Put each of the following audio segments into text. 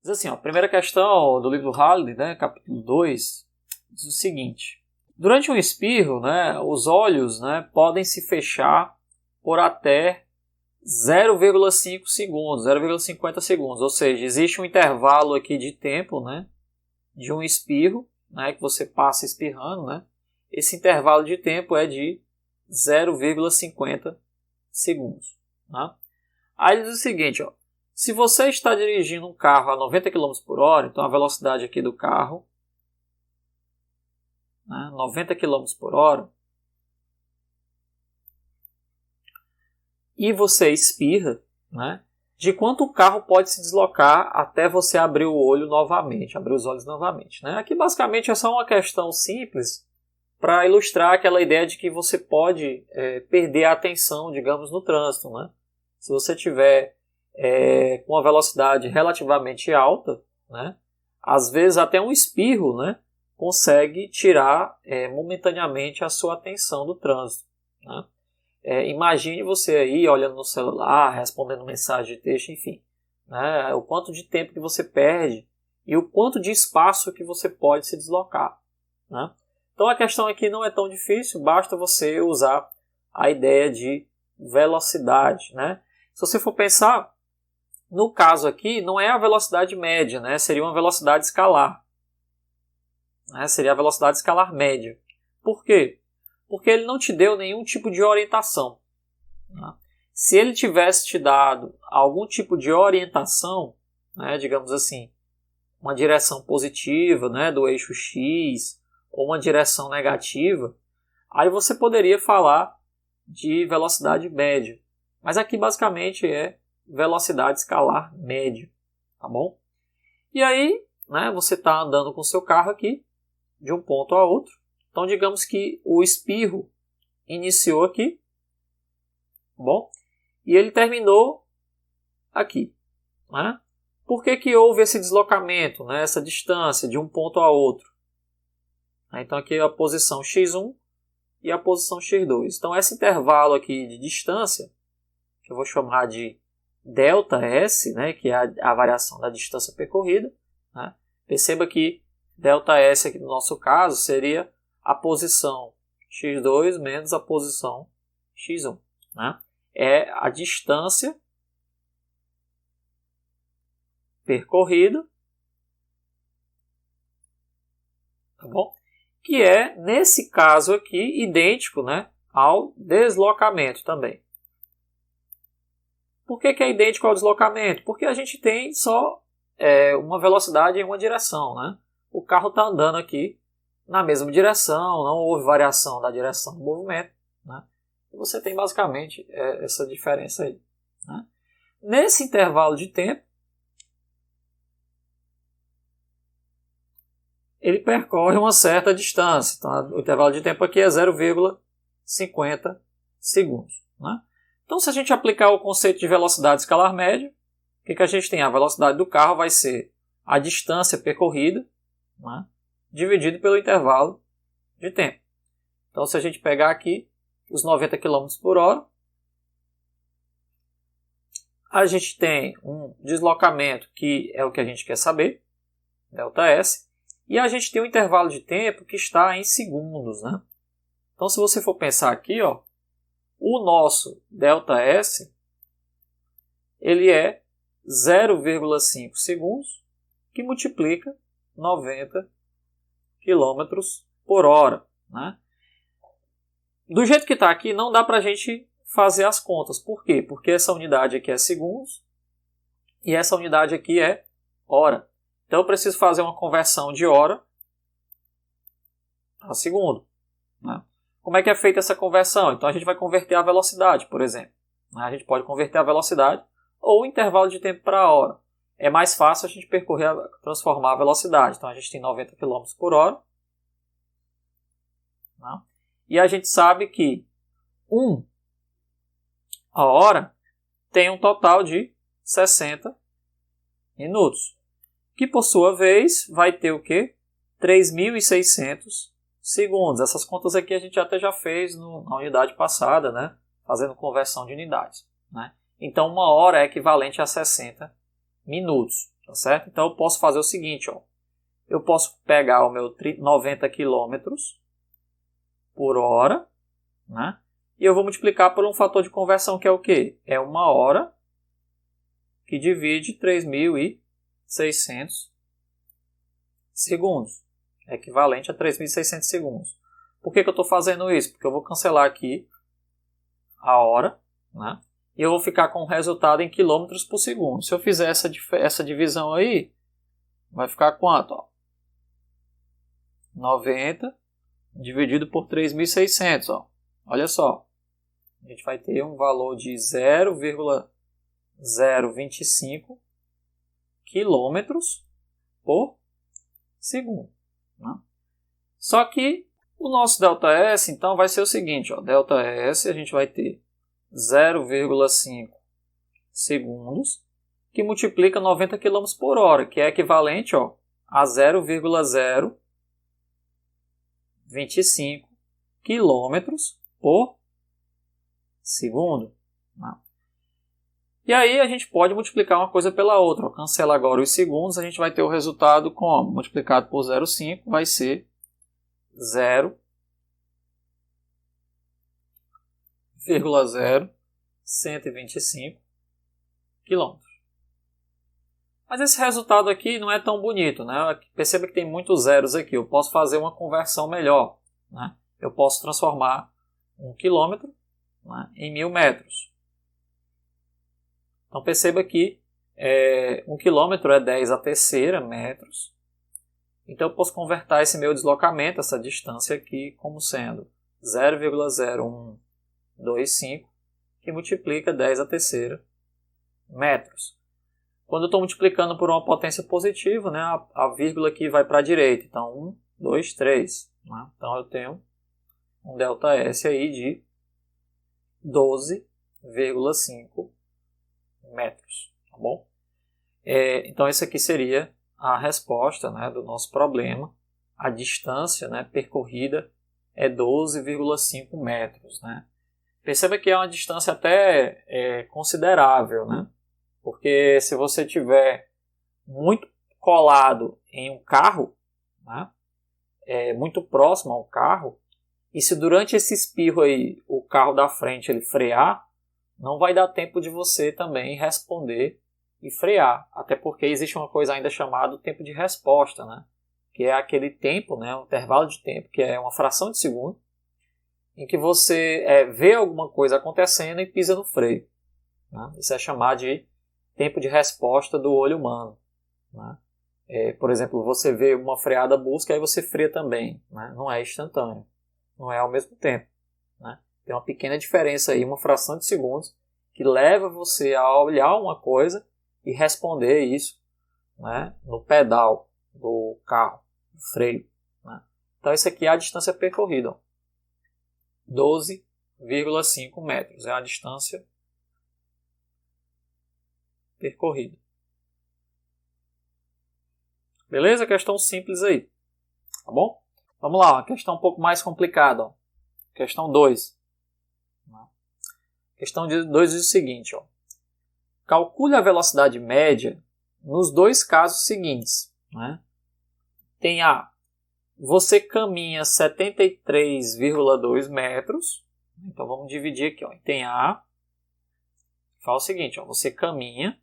Diz assim, ó, a primeira questão do livro Halliday, né, capítulo 2, diz o seguinte. Durante um espirro, né, os olhos, né, podem se fechar por até 0,5 segundos, 0,50 segundos. Ou seja, existe um intervalo aqui de tempo, né, de um espirro, né, que você passa espirrando. Né, esse intervalo de tempo é de 0,50 segundos. Né. Aí diz o seguinte, ó, se você está dirigindo um carro a 90 km por hora, então a velocidade aqui do carro, né, 90 km por hora, e você espirra, né, de quanto o carro pode se deslocar até você abrir o olho novamente, abrir os olhos novamente. Né? Aqui basicamente é só uma questão simples para ilustrar aquela ideia de que você pode perder a atenção, digamos, no trânsito. Né? Se você tiver com uma velocidade relativamente alta, né, às vezes até um espirro, né, consegue tirar momentaneamente a sua atenção do trânsito. Né? Imagine você aí olhando no celular, respondendo mensagem de texto, enfim. Né, o quanto de tempo que você perde e o quanto de espaço que você pode se deslocar. Né? Então a questão aqui não é tão difícil, basta você usar a ideia de velocidade. Né? Se você for pensar, no caso aqui, não é a velocidade média, né? Seria uma velocidade escalar. Né? Seria a velocidade escalar média. Por quê? Porque ele não te deu nenhum tipo de orientação. Né? Se ele tivesse te dado algum tipo de orientação, né, digamos assim, uma direção positiva, né, do eixo X, ou uma direção negativa, aí você poderia falar de velocidade média. Mas aqui basicamente é velocidade escalar média, tá bom? E aí, né, você está andando com o seu carro aqui, de um ponto a outro. Então, digamos que o espirro iniciou aqui, tá bom? E ele terminou aqui. Né? Por que houve esse deslocamento, né, essa distância de um ponto a outro? Então, aqui é a posição x1 e a posição x2. Então, esse intervalo aqui de distância, que eu vou chamar de ΔS, né, que é a variação da distância percorrida. Né? Perceba que ΔS aqui no nosso caso seria a posição x2 menos a posição x1. Né? É a distância percorrida, tá bom? Que é, nesse caso aqui, idêntico, né, ao deslocamento também. Por que é idêntico ao deslocamento? Porque a gente tem só uma velocidade em uma direção. Né? O carro está andando aqui na mesma direção, não houve variação da direção do movimento. Né? E você tem basicamente essa diferença aí. Né? Nesse intervalo de tempo, ele percorre uma certa distância. Então, o intervalo de tempo aqui é 0,50 segundos. Né? Então, se a gente aplicar o conceito de velocidade escalar média, o que a gente tem? A velocidade do carro vai ser a distância percorrida, né, dividido pelo intervalo de tempo. Então, se a gente pegar aqui os 90 km por hora, a gente tem um deslocamento que é o que a gente quer saber, ΔS, e a gente tem um intervalo de tempo que está em segundos. Né? Então, se você for pensar aqui, ó, o nosso ΔS ele é 0,5 segundos que multiplica 90 km por hora. Né? Do jeito que está aqui, não dá para a gente fazer as contas. Por quê? Porque essa unidade aqui é segundos e essa unidade aqui é hora. Então eu preciso fazer uma conversão de hora a segundo. Né? Como é que é feita essa conversão? Então a gente vai converter a velocidade, por exemplo. A gente pode converter a velocidade ou o intervalo de tempo para a hora. É mais fácil a gente transformar a velocidade. Então a gente tem 90 km por hora. Né? E a gente sabe que a hora tem um total de 60 minutos. Que por sua vez vai ter o quê? 3.600 segundos. Essas contas aqui a gente até já fez na unidade passada, né? Fazendo conversão de unidades. Né? Então, uma hora é equivalente a 60 minutos. Tá certo? Então eu posso fazer o seguinte, ó. Eu posso pegar o meu 90 km por hora, né? E eu vou multiplicar por um fator de conversão que é o quê? É 1 hora que divide 3.600 segundos. É equivalente a 3.600 segundos. Por que eu estou fazendo isso? Porque eu vou cancelar aqui a hora, né? E eu vou ficar com o resultado em quilômetros por segundo. Se eu fizer essa divisão aí, vai ficar quanto? Ó? 90 dividido por 3.600. Ó. Olha só. A gente vai ter um valor de 0,025 quilômetros por segundo. Né? Só que o nosso ΔS, então, vai ser o seguinte. Ó, ΔS, a gente vai ter 0,5 segundos, que multiplica 90 km por hora, que é equivalente, ó, a 0,025 km por segundo. Né? E aí a gente pode multiplicar uma coisa pela outra. Ó, cancela agora os segundos, a gente vai ter o resultado como? Multiplicado por 0,5 vai ser 0,0125 km. Mas esse resultado aqui não é tão bonito, né? Perceba que tem muitos zeros aqui. Eu posso fazer uma conversão melhor, né? Eu posso transformar 1 km, né, em 1.000 metros. Então perceba que 1 km é 10 a terceira metros. Então eu posso converter esse meu deslocamento, essa distância aqui, como sendo 0,0125, que multiplica 10 a terceira metros. Quando eu estou multiplicando por uma potência positiva, né, a vírgula aqui vai para a direita. Então 1, 2, 3. Né? Então eu tenho um ΔS aí de 12,5 metros. Tá bom? Então essa aqui seria a resposta, né, do nosso problema. A distância, né, percorrida é 12,5 metros. Né? Perceba que é uma distância até considerável, né? Porque se você tiver muito colado em um carro, né, muito próximo ao carro, e se durante esse espirro aí o carro da frente ele frear, não vai dar tempo de você também responder e frear. Até porque existe uma coisa ainda chamada tempo de resposta, né? Que é aquele tempo, né, um intervalo de tempo, que é uma fração de segundo, em que você vê alguma coisa acontecendo e pisa no freio. Né? Isso é chamado de tempo de resposta do olho humano. Né? Por exemplo, você vê uma freada brusca, aí você freia também. Né? Não é instantâneo. Não é ao mesmo tempo. Né? Tem uma pequena diferença aí, uma fração de segundos, que leva você a olhar uma coisa e responder isso, né, no pedal do carro, no freio. Né? Então, isso aqui é a distância percorrida. 12,5 metros. É a distância percorrida. Beleza? Questão simples aí. Tá bom? Vamos lá, uma questão um pouco mais complicada. Ó. Questão 2. Questão 2 diz o seguinte. Ó. Calcule a velocidade média nos dois casos seguintes. Né? Tem A. Você caminha 73,2 metros. Então vamos dividir aqui. Ó. Tem A. Fala o seguinte. Ó. Você caminha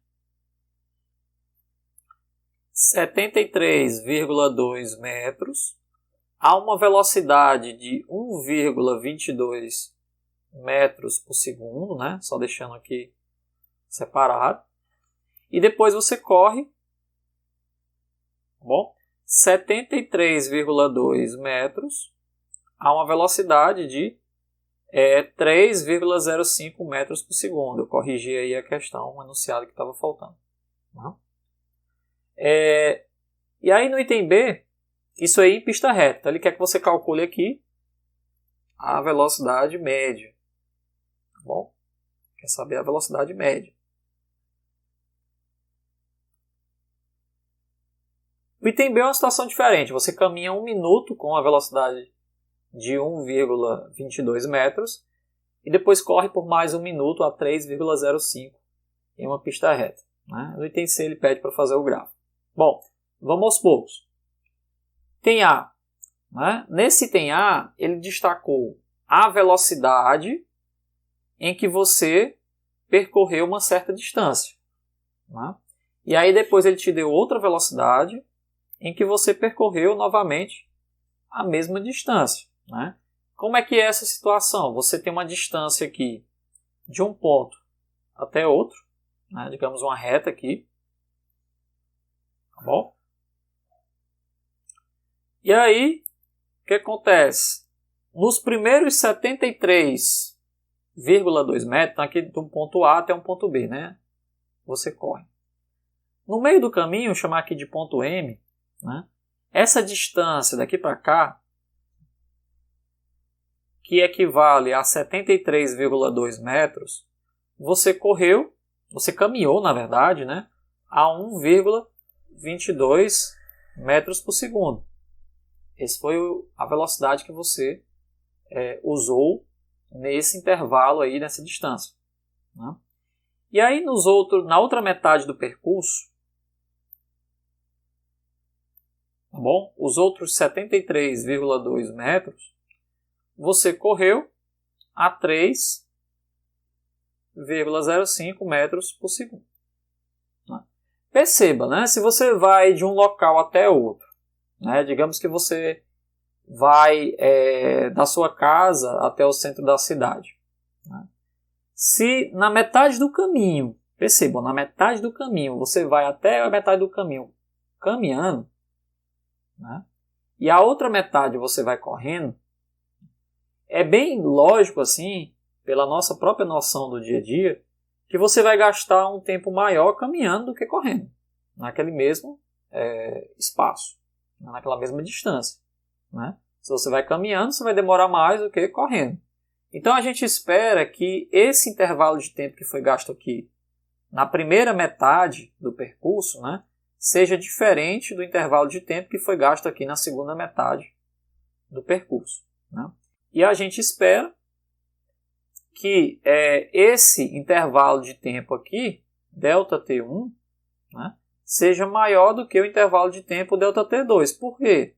73,2 metros a uma velocidade de 1,22 metros por segundo, né? Só deixando aqui separado. E depois você corre, bom, 73,2 metros a uma velocidade de 3,05 metros por segundo. Eu corrigi aí a questão, o enunciado que estava faltando. Né? E aí no item B, isso aí em pista reta. Então, ele quer que você calcule aqui a velocidade média. Tá bom? Quer saber a velocidade média. O item B é uma situação diferente. Você caminha 1 minuto com a velocidade de 1,22 metros e depois corre por mais 1 minuto a 3,05 em uma pista reta. né? No item C ele pede para fazer o gráfico. Bom, vamos aos poucos. Item A. Né? Nesse item A, ele destacou a velocidade em que você percorreu uma certa distância. Né? E aí depois ele te deu outra velocidade em que você percorreu novamente a mesma distância. Né? Como é que é essa situação? Você tem uma distância aqui de um ponto até outro, né? Digamos uma reta aqui. Tá bom? E aí, o que acontece? Nos primeiros 73,2 metros, aqui do ponto A até um ponto B, né? Você corre. No meio do caminho, vou chamar aqui de ponto M, né? Essa distância daqui para cá, que equivale a 73,2 metros, você caminhou, na verdade, né? A 1,22 metros por segundo. Essa foi a velocidade que você usou nesse intervalo aí, nessa distância. Né? E aí na outra metade do percurso, tá bom? Os outros 73,2 metros, você correu a 3,05 metros por segundo. Né? Perceba, né? Se você vai de um local até outro, né? Digamos que você vai da sua casa até o centro da cidade. Né? Se na metade do caminho, percebam, na metade do caminho, você vai até a metade do caminho caminhando, né? E a outra metade você vai correndo, é bem lógico assim, pela nossa própria noção do dia a dia, que você vai gastar um tempo maior caminhando do que correndo, naquele mesmo espaço, naquela mesma distância. Né? Se você vai caminhando, você vai demorar mais do que correndo. Então a gente espera que esse intervalo de tempo que foi gasto aqui na primeira metade do percurso, né, seja diferente do intervalo de tempo que foi gasto aqui na segunda metade do percurso. Né? E a gente espera que esse intervalo de tempo aqui, ΔT1, né, seja maior do que o intervalo de tempo ΔT2. Por quê?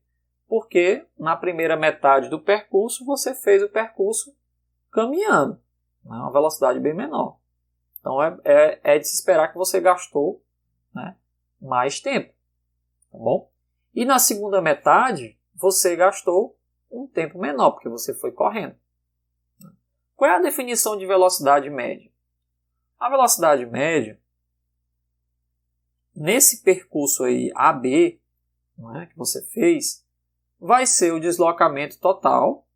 Porque na primeira metade do percurso você fez o percurso caminhando, né, uma velocidade bem menor. Então é de se esperar que você gastou, né, mais tempo. Tá bom? E na segunda metade você gastou um tempo menor, porque você foi correndo. Qual é a definição de velocidade média? A velocidade média, nesse percurso aí AB, né, que você fez, vai ser o deslocamento total,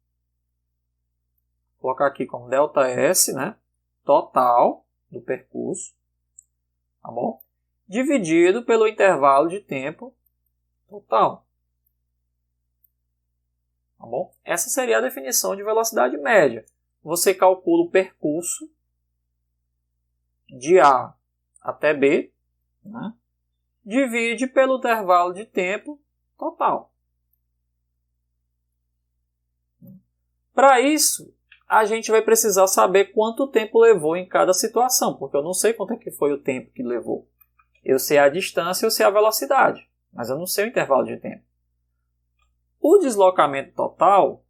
vou colocar aqui como ΔS, né, total do percurso, tá bom? Dividido pelo intervalo de tempo total. Tá bom? Essa seria a definição de velocidade média. Você calcula o percurso de A até B, né? Divide pelo intervalo de tempo total. Para isso, a gente vai precisar saber quanto tempo levou em cada situação, porque eu não sei quanto é que foi o tempo que levou. Eu sei a distância, eu sei a velocidade, mas eu não sei o intervalo de tempo. O deslocamento total,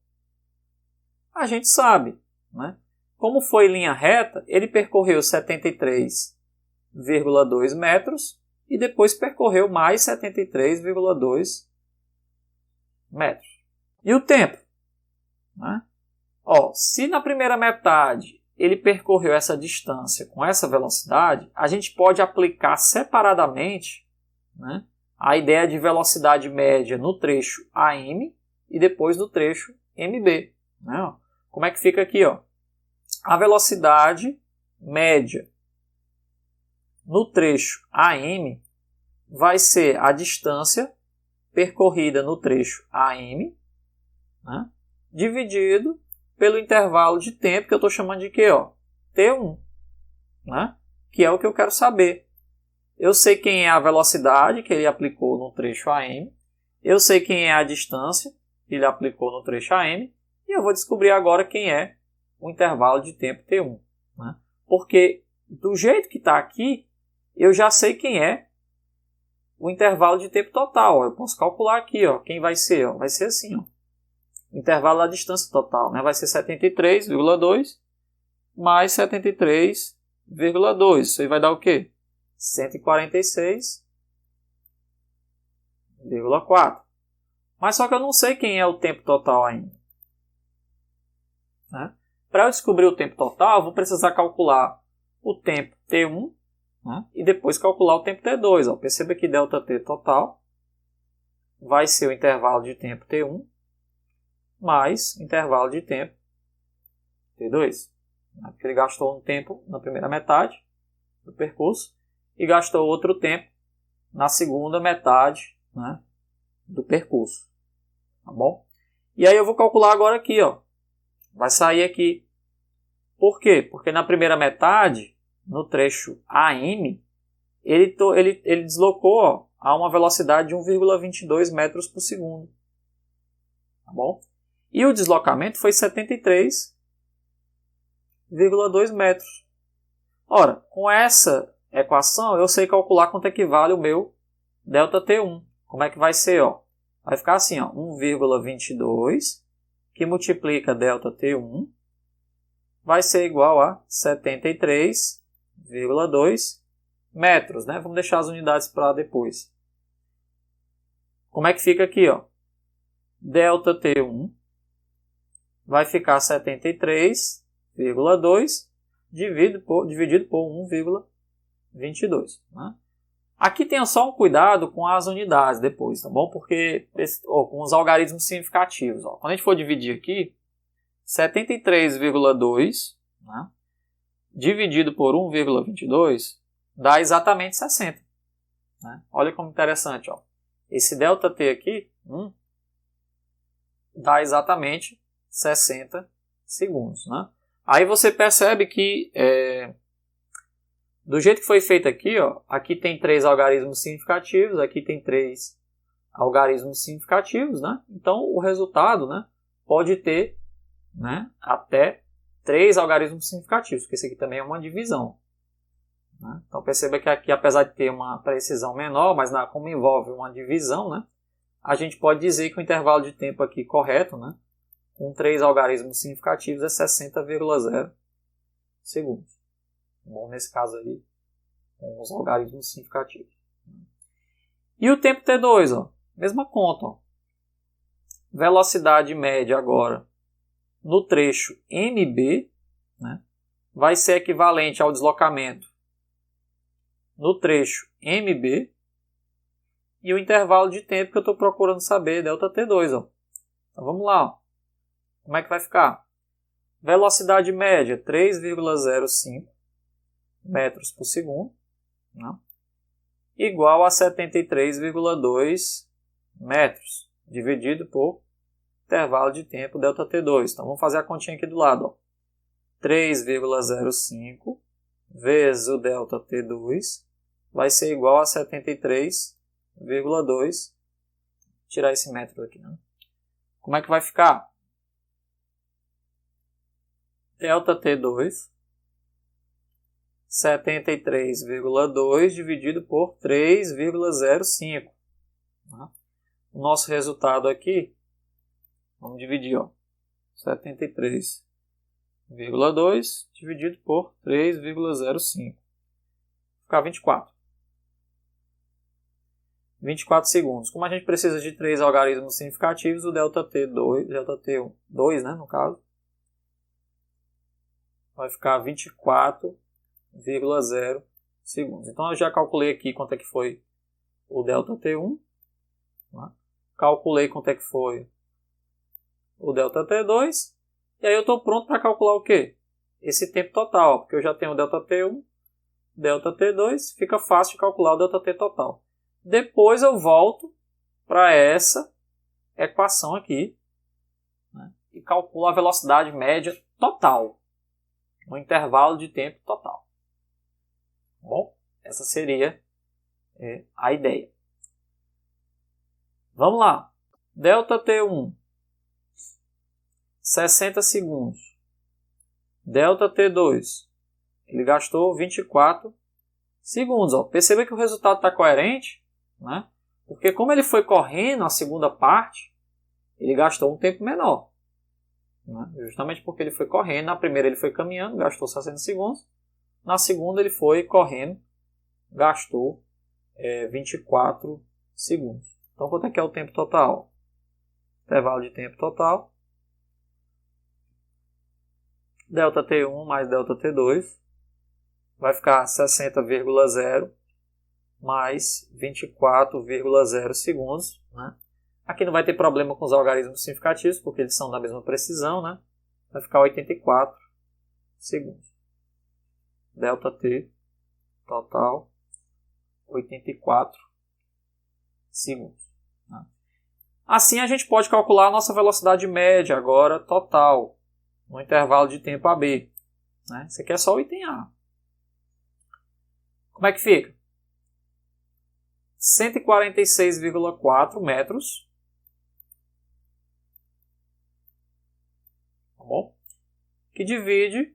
a gente sabe. Né? Como foi linha reta, ele percorreu 73,2 metros e depois percorreu mais 73,2 metros. E o tempo? Né? Se na primeira metade ele percorreu essa distância com essa velocidade, a gente pode aplicar separadamente, né, a ideia de velocidade média no trecho AM e depois no trecho MB. Né? Como é que fica aqui? A velocidade média no trecho AM vai ser a distância percorrida no trecho AM, né, dividido pelo intervalo de tempo que eu estou chamando de quê? T1, né, que é o que eu quero saber. Eu sei quem é a velocidade que ele aplicou no trecho AM, eu sei quem é a distância que ele aplicou no trecho AM, e eu vou descobrir agora quem é o intervalo de tempo T1. Né? Porque do jeito que está aqui, eu já sei quem é o intervalo de tempo total. Eu posso calcular aqui, ó, quem vai ser. Ó, vai ser assim, ó. O intervalo da distância total, né? Vai ser 73,2 mais 73,2. Isso aí vai dar o quê? 146,4. Mas só que eu não sei quem é o tempo total ainda. Né? Para eu descobrir o tempo total, eu vou precisar calcular o tempo T1, né? E depois calcular o tempo T2. Ó. Perceba que ΔT total vai ser o intervalo de tempo T1 mais intervalo de tempo T2. Né? Porque ele gastou um tempo na primeira metade do percurso e gastou outro tempo na segunda metade, né, do percurso. Tá bom? E aí eu vou calcular agora aqui, ó. Vai sair aqui. Por quê? Porque na primeira metade, no trecho AM, ele deslocou, ó, a uma velocidade de 1,22 metros por segundo. Tá bom? E o deslocamento foi 73,2 metros. Ora, com essa equação, eu sei calcular quanto equivale o meu ΔT1. Como é que vai ser? Ó? Vai ficar assim, ó, 1,22 que multiplica ΔT1 vai ser igual a 73,2 metros. Né? Vamos deixar as unidades para depois. Como é que fica aqui? Ó? ΔT1 vai ficar 73,2 dividido por 1,22. Né? Aqui tenha só um cuidado com as unidades depois, tá bom? Porque com os algarismos significativos. Ó. Quando a gente for dividir aqui, 73,2, né, dividido por 1,22 dá exatamente 60. Né? Olha como interessante. Ó. Esse ΔT aqui dá exatamente 60 segundos. Né? Aí você percebe que do jeito que foi feito aqui, ó, aqui tem 3 algarismos significativos, aqui tem 3 algarismos significativos, né? Então o resultado, né, pode ter, né, até 3 algarismos significativos, porque esse aqui também é uma divisão. Né? Então perceba que aqui, apesar de ter uma precisão menor, mas como envolve uma divisão, né, a gente pode dizer que o intervalo de tempo aqui correto, né, com 3 algarismos significativos, é 60,0 segundos. Bom, nesse caso aí, com os algarismos significativos. E o tempo T2, ó, mesma conta. Ó. Velocidade média agora no trecho MB, né, vai ser equivalente ao deslocamento no trecho MB e o intervalo de tempo que eu estou procurando saber, ΔT2. Ó. Então vamos lá. Ó. Como é que vai ficar? Velocidade média 3,05 metros por segundo, né? Igual a 73,2 metros, dividido por intervalo de tempo ΔT2. Então vamos fazer a continha aqui do lado. 3,05 vezes o ΔT2 vai ser igual a 73,2. Tirar esse metro aqui. Né? Como é que vai ficar? ΔT2 73,2 dividido por 3,05. O nosso resultado aqui, vamos dividir, ó, 73,2 dividido por 3,05. Ficar 24. 24 segundos. Como a gente precisa de 3 algarismos significativos, o ΔT2, né, no caso, vai ficar 24,0 segundos. Então eu já calculei aqui quanto é que foi o ΔT1, né? Calculei quanto é que foi o ΔT2, e aí eu estou pronto para calcular o quê? Esse tempo total, ó, porque eu já tenho o ΔT1, ΔT2, fica fácil de calcular o ΔT total. Depois eu volto para essa equação aqui, né? E calculo a velocidade média total, no intervalo de tempo total. Bom, essa seria a ideia. Vamos lá. ΔT1, 60 segundos. ΔT2, ele gastou 24 segundos. Ó. Perceba que o resultado está coerente, né? Porque como ele foi correndo a segunda parte, ele gastou um tempo menor. Né? Justamente porque ele foi correndo. Na primeira ele foi caminhando, gastou 60 segundos. Na segunda ele foi correndo, gastou 24 segundos. Então quanto é que é o tempo total? Intervalo de tempo total. Delta T1 mais delta T2 vai ficar 60,0 mais 24,0 segundos. Né? Aqui não vai ter problema com os algarismos significativos, porque eles são da mesma precisão. Né? Vai ficar 84 segundos. Delta T total 84 segundos. Né? Assim a gente pode calcular a nossa velocidade média agora total no intervalo de tempo AB. Né? Isso aqui é só o item A. Como é que fica? 146,4 metros. Tá bom? Que divide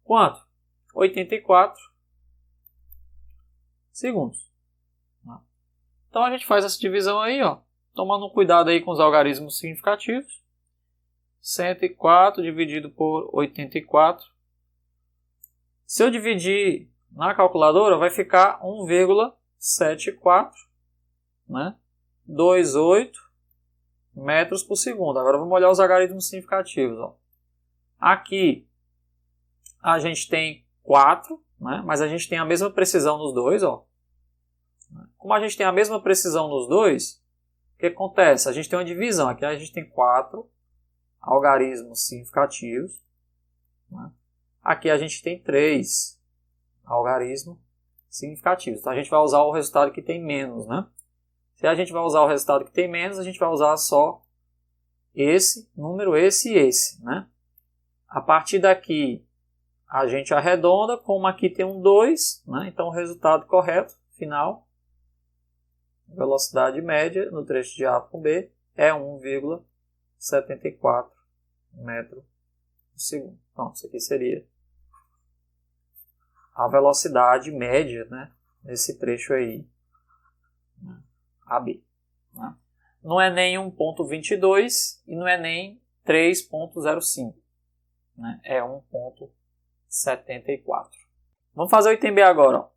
quanto? 84 segundos. Então a gente faz essa divisão aí, ó, tomando cuidado aí com os algarismos significativos. 104 dividido por 84. Se eu dividir na calculadora, vai ficar 1,74, né? 28 metros por segundo. Agora vamos olhar os algarismos significativos. Ó. Aqui a gente tem 4, né? Mas a gente tem a mesma precisão nos dois. Ó. Como a gente tem a mesma precisão nos dois, o que acontece? A gente tem uma divisão. Aqui a gente tem 4 algarismos significativos. Né? Aqui a gente tem 3 algarismos significativos. Então a gente vai usar o resultado que tem menos. Né? Se a gente vai usar o resultado que tem menos, a gente vai usar só esse número, esse e esse. Né? A partir daqui a gente arredonda, como aqui tem um 2, né? Então o resultado correto, final, velocidade média no trecho de A com B é 1,74 metro por segundo. Então, isso aqui seria a velocidade média, né, nesse trecho aí, né, AB. Né? Não é nem 1,22 e não é nem 3,05. Né? É 1,74. Vamos fazer o item B agora. Ó.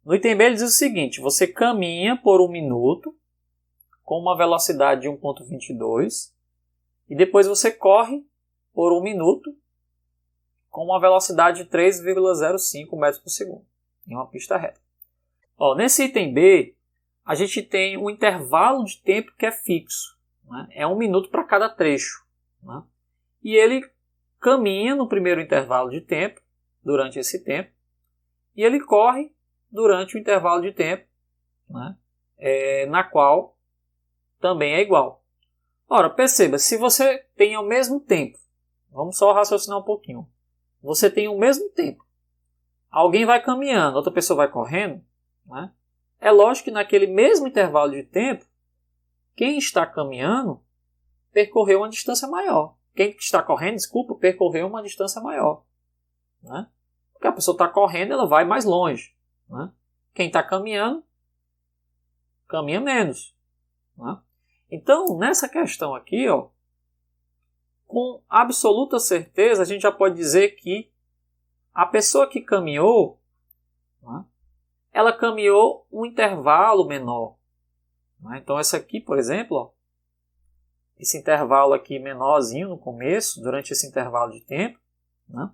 No item B ele diz o seguinte, você caminha por 1 minuto com uma velocidade de 1,22 e depois você corre por 1 minuto com uma velocidade de 3,05 metros por segundo em uma pista reta. Ó, nesse item B, a gente tem um intervalo de tempo que é fixo. Né? É 1 minuto para cada trecho. Né? E ele caminha no primeiro intervalo de tempo, durante esse tempo, e ele corre durante o intervalo de tempo, né? Na qual também é igual. Ora, perceba, se você tem ao mesmo tempo, vamos só raciocinar um pouquinho, você tem o mesmo tempo, alguém vai caminhando, outra pessoa vai correndo, né? É lógico que naquele mesmo intervalo de tempo, quem está caminhando percorreu uma distância maior. Quem está correndo, desculpa, percorreu uma distância maior. Né? Porque a pessoa está correndo, ela vai mais longe. Né? Quem está caminhando, caminha menos. Né? Então, nessa questão aqui, ó, com absoluta certeza, a gente já pode dizer que a pessoa que caminhou, né, ela caminhou um intervalo menor. Né? Então, essa aqui, por exemplo, ó, esse intervalo aqui menorzinho no começo, durante esse intervalo de tempo, né,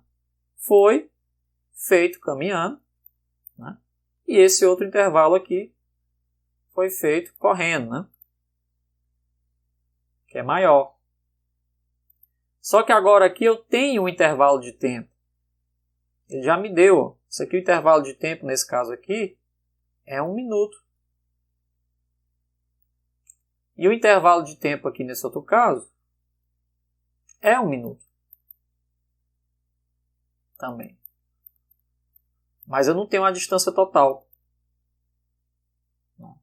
foi feito caminhando, né, e esse outro intervalo aqui foi feito correndo, né, que é maior. Só que agora aqui eu tenho um intervalo de tempo. Ele já me deu. Ó. Isso aqui, o intervalo de tempo, nesse caso aqui, é 1 minuto. E o intervalo de tempo aqui, nesse outro caso, é 1 minuto. Também. Mas eu não tenho a distância total.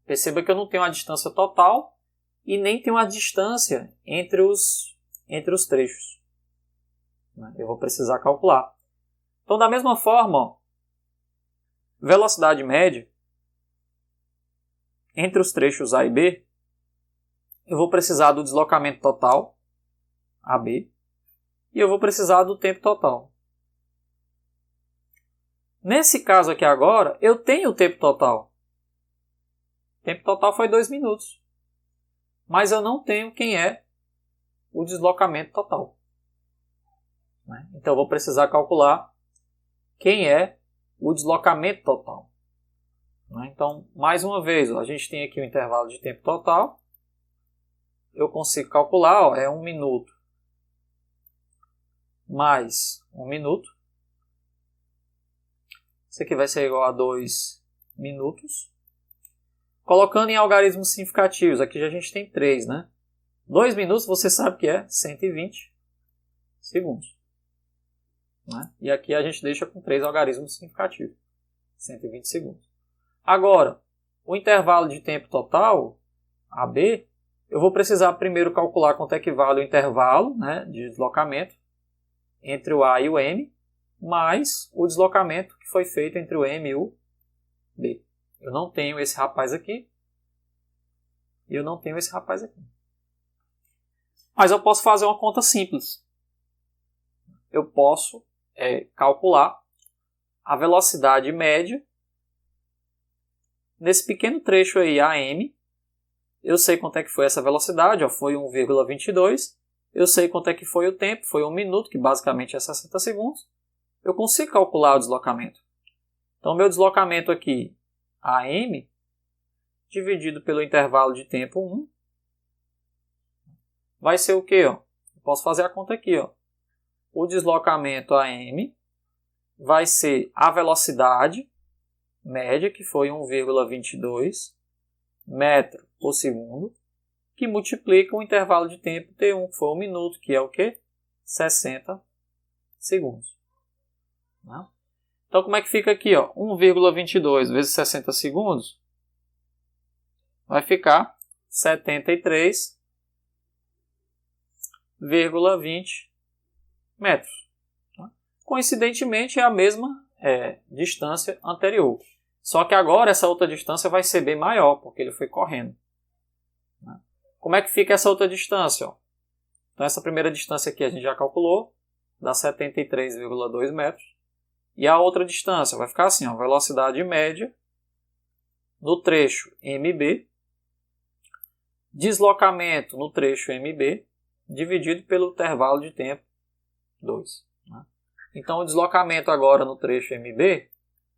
Perceba que eu não tenho a distância total e nem tenho a distância entre os trechos. Eu vou precisar calcular. Então, da mesma forma, ó, velocidade média entre os trechos A e B, eu vou precisar do deslocamento total, AB, e eu vou precisar do tempo total. Nesse caso aqui agora, eu tenho o tempo total. O tempo total foi 2 minutos. Mas eu não tenho quem é o deslocamento total. Então eu vou precisar calcular quem é o deslocamento total. Então, mais uma vez, a gente tem aqui o intervalo de tempo total. Eu consigo calcular, é 1 minuto mais 1 minuto. Isso aqui vai ser igual a 2 minutos. Colocando em algarismos significativos, aqui já a gente tem 3, né? 2 minutos você sabe que é 120 segundos. E aqui a gente deixa com 3 algarismos significativos. 120 segundos. Agora, o intervalo de tempo total, AB, eu vou precisar primeiro calcular quanto é que vale o intervalo, né, de deslocamento entre o A e o M, mais o deslocamento que foi feito entre o M e o B. Eu não tenho esse rapaz aqui. E eu não tenho esse rapaz aqui. Mas eu posso fazer uma conta simples. Eu posso calcular a velocidade média nesse pequeno trecho aí, AM. Eu sei quanto é que foi essa velocidade, foi 1,22. Eu sei quanto é que foi o tempo, foi 1 minuto, que basicamente é 60 segundos. Eu consigo calcular o deslocamento. Então, meu deslocamento aqui, AM, dividido pelo intervalo de tempo 1, vai ser o quê? Eu posso fazer a conta aqui. O deslocamento AM vai ser a velocidade média, que foi 1,22 metro por segundo, que multiplica o intervalo de tempo T1, que foi 1 minuto, que é o quê? 60 segundos. Então, como é que fica aqui? 1,22 vezes 60 segundos vai ficar 73,20 metros. Coincidentemente, é a mesma distância anterior. Só que agora essa outra distância vai ser bem maior, porque ele foi correndo. Como é que fica essa outra distância? Então, essa primeira distância aqui a gente já calculou, dá 73,2 metros. E a outra distância vai ficar assim, velocidade média no trecho MB, deslocamento no trecho MB, dividido pelo intervalo de tempo 2. Então, o deslocamento agora no trecho MB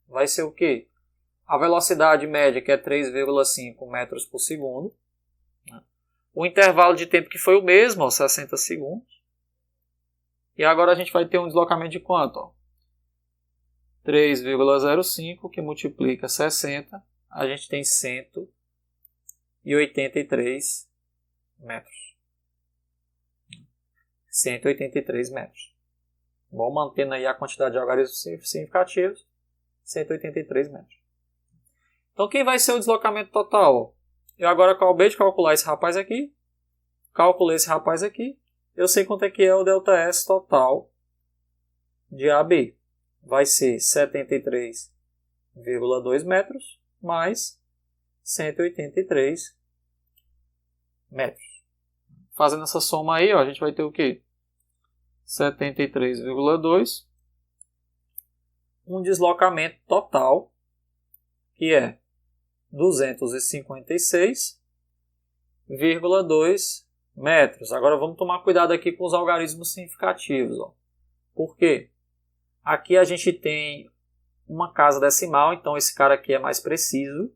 vai ser o quê? A velocidade média, que é 3,5 metros por segundo. O intervalo de tempo que foi o mesmo, 60 segundos. E agora a gente vai ter um deslocamento de quanto? 3,05, que multiplica 60, a gente tem 183 metros. 183 metros. Bom, mantendo aí a quantidade de algarismos significativos, 183 metros. Então, quem vai ser o deslocamento total? Eu agora acabei de calcular esse rapaz aqui. Calculei esse rapaz aqui. Eu sei quanto é que é o ΔS total de AB. Vai ser 73,2 metros mais 183 metros. Fazendo essa soma aí, a gente vai ter o quê? 73,2. Um deslocamento total, que é 256,2 metros. Agora vamos tomar cuidado aqui com os algarismos significativos. Por quê? Aqui a gente tem uma casa decimal, então esse cara aqui é mais preciso.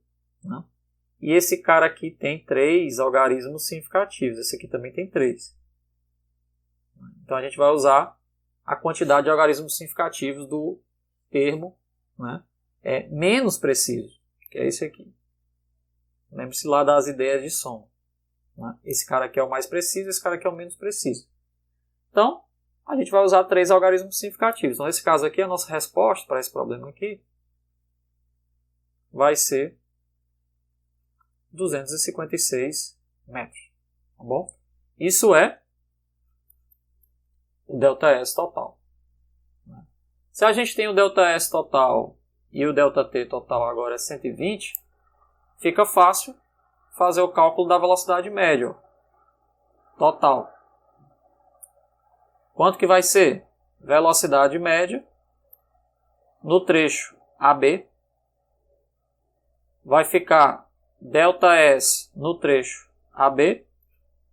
E esse cara aqui tem 3 algarismos significativos. Esse aqui também tem 3. Então a gente vai usar a quantidade de algarismos significativos do termo menos preciso, que é esse aqui. Lembre-se lá das ideias de som. Esse cara aqui é o mais preciso, esse cara aqui é o menos preciso. Então, a gente vai usar 3 algarismos significativos. Então, nesse caso aqui, a nossa resposta para esse problema aqui vai ser 256 metros. Tá bom? Isso é o ΔS total. Se a gente tem o ΔS total e o ΔT total agora é 120, fica fácil fazer o cálculo da velocidade média, ó, total. Quanto que vai ser? Velocidade média no trecho AB vai ficar ΔS no trecho AB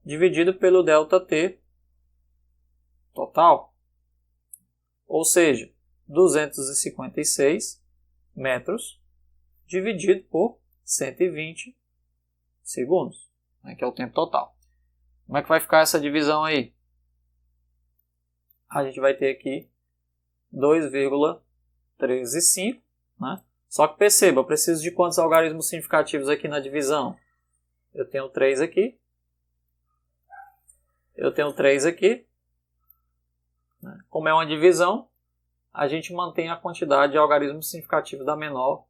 dividido pelo ΔT total, ou seja, 256 metros dividido por 120 segundos, né, que é o tempo total. Como é que vai ficar essa divisão aí? A gente vai ter aqui 2,135, né? Só que perceba, eu preciso de quantos algarismos significativos aqui na divisão? Eu tenho 3 aqui. Eu tenho 3 aqui. Como é uma divisão, a gente mantém a quantidade de algarismos significativos da menor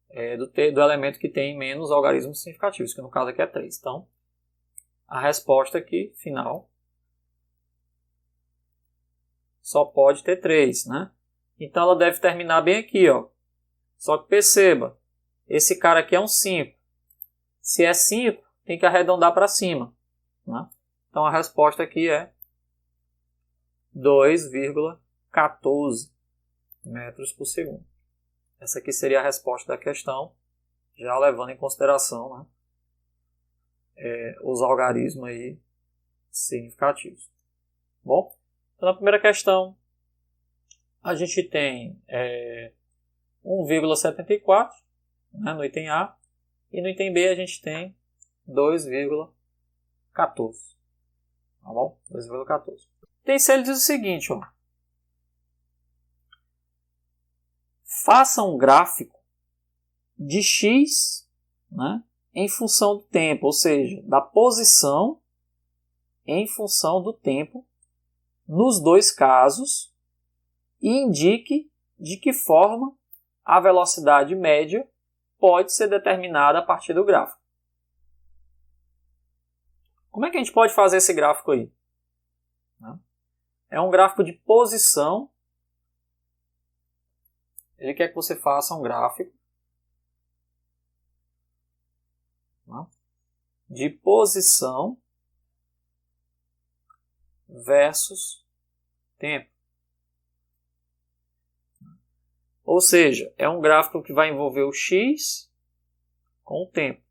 do elemento que tem menos algarismos significativos, que no caso aqui é 3. Então, a resposta aqui, final, só pode ter 3, né? Então, ela deve terminar bem aqui, ó. Só que perceba, esse cara aqui é um 5. Se é 5, tem que arredondar para cima, né? Então, a resposta aqui é 2,14 metros por segundo. Essa aqui seria a resposta da questão, já levando em consideração, né, os algarismos aí significativos. Bom, então na primeira questão a gente tem 1,74, né, no item A, e no item B a gente tem 2,14. Tá bom? 2,14. Tem se ele diz o seguinte, ó. Faça um gráfico de x, né, em função do tempo, ou seja, da posição em função do tempo nos dois casos e indique de que forma a velocidade média pode ser determinada a partir do gráfico. Como é que a gente pode fazer esse gráfico aí? É um gráfico de posição. Ele quer que você faça um gráfico de posição versus tempo. Ou seja, é um gráfico que vai envolver o x com o tempo.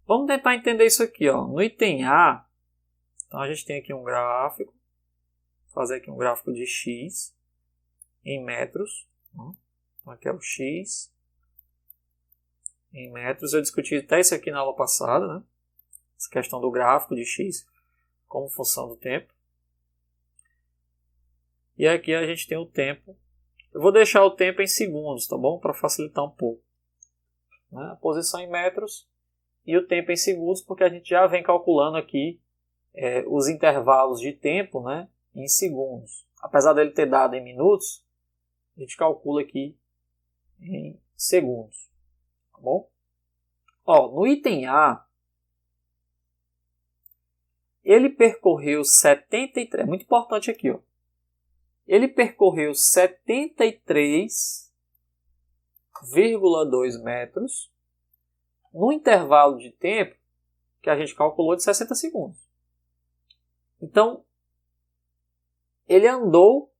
Vamos tentar entender isso aqui, ó. No item A, então a gente tem aqui um gráfico. Vou fazer aqui um gráfico de x em metros. Então aqui é o x em metros. Eu discuti até isso aqui na aula passada, né? Essa questão do gráfico de x como função do tempo. E aqui a gente tem o tempo. Eu vou deixar o tempo em segundos, tá bom? Para facilitar um pouco. A posição em metros e o tempo em segundos, porque a gente já vem calculando aqui os intervalos de tempo, né, em segundos. Apesar dele ter dado em minutos, a gente calcula aqui em segundos. Tá bom? Ó, no item A, ele percorreu 73... É muito importante aqui, ó. Ele percorreu 73,2 metros no intervalo de tempo que a gente calculou de 60 segundos. Então, ele andou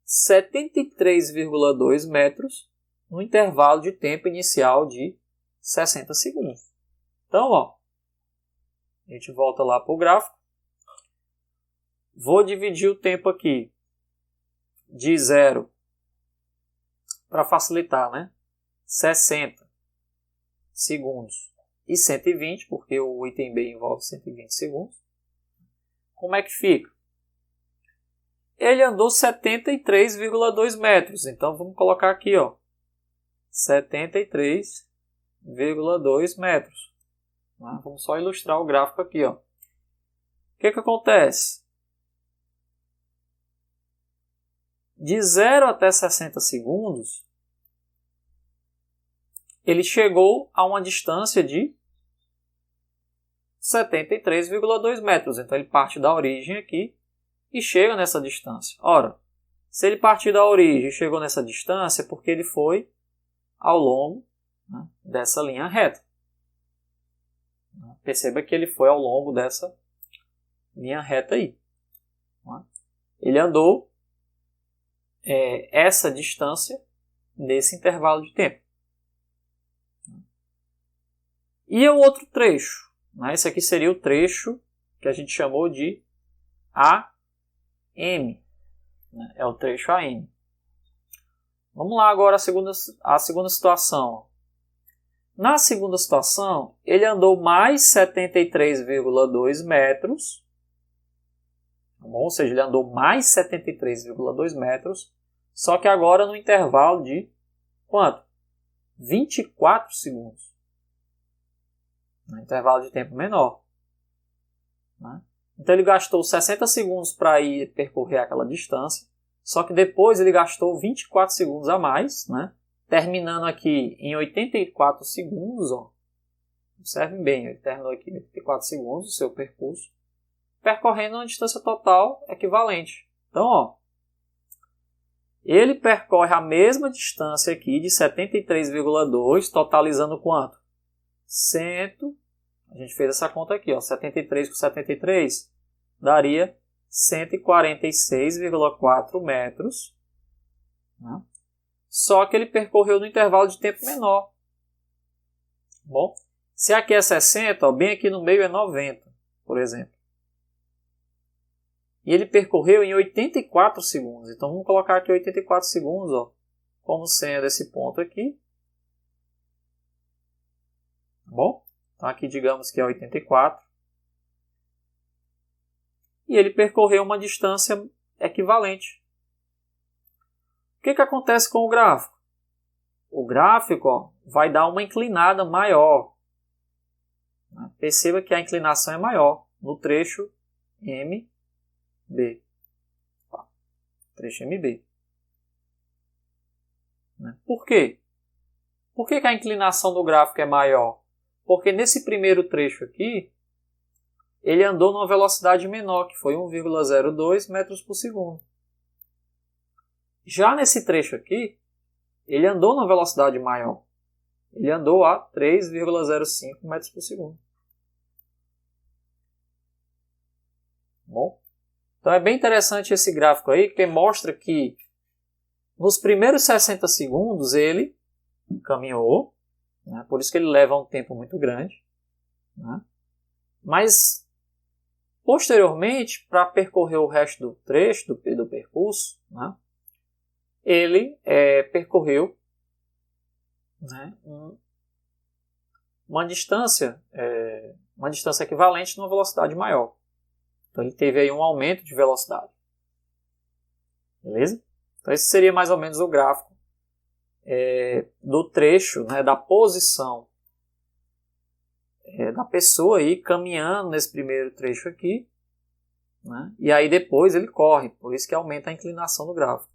73,2 metros no intervalo de tempo inicial de 60 segundos. Então, ó, a gente volta lá para o gráfico. Vou dividir o tempo aqui de 0 para facilitar, né? 60 segundos e 120, porque o item B envolve 120 segundos. Como é que fica? Ele andou 73,2 metros. Então vamos colocar aqui, ó, 73,2 metros. Vamos só ilustrar o gráfico aqui, ó. O que acontece? De 0 até 60 segundos, ele chegou a uma distância de 73,2 metros. Então ele parte da origem aqui e chega nessa distância. Ora, Se ele partir da origem e chegou nessa distância, é porque ele foi ao longo, né, dessa linha reta. Perceba que ele foi ao longo dessa linha reta aí. Ele andou essa distância nesse intervalo de tempo. E o outro trecho, né? Esse aqui seria o trecho que a gente chamou de AM. Né? É o trecho AM. Vamos lá agora a segunda situação. Na segunda situação, ele andou mais 73,2 metros. Tá bom? Ou seja, ele andou mais 73,2 metros. Só que agora no intervalo de quanto? 24 segundos. Um intervalo de tempo menor. Né? Então ele gastou 60 segundos para ir percorrer aquela distância, só que depois ele gastou 24 segundos a mais, né? Terminando aqui em 84 segundos. Ó. Observem bem, ele terminou aqui em 84 segundos o seu percurso, percorrendo uma distância total equivalente. Então, ó, ele percorre a mesma distância aqui de 73,2, totalizando quanto? A gente fez essa conta aqui, ó, 73 com 73 daria 146,4 metros. Né? Só que ele percorreu no intervalo de tempo menor. Bom, se aqui é 60, ó, bem aqui no meio é 90, por exemplo. E ele percorreu em 84 segundos. Então vamos colocar aqui 84 segundos, ó, como sendo esse ponto aqui. Tá bom? Então aqui digamos que é 84. E ele percorreu uma distância equivalente. O que acontece com o gráfico? O gráfico, ó, vai dar uma inclinada maior. Perceba que a inclinação é maior no trecho MB. Trecho MB. Por quê? Por que a inclinação do gráfico é maior? Porque nesse primeiro trecho aqui, ele andou numa velocidade menor, que foi 1,02 metros por segundo. Já nesse trecho aqui, ele andou numa velocidade maior. Ele andou a 3,05 metros por segundo. Bom, então é bem interessante esse gráfico aí, que mostra que nos primeiros 60 segundos ele caminhou, né? Por isso que ele leva um tempo muito grande. Né? Mas, posteriormente, para percorrer o resto do trecho, do percurso, né? Ele percorreu, né, uma distância equivalente numa velocidade maior. Então ele teve aí um aumento de velocidade. Beleza? Então esse seria mais ou menos o gráfico do trecho, né, da posição da pessoa aí caminhando nesse primeiro trecho aqui, né, e aí depois ele corre, por isso que aumenta a inclinação do gráfico.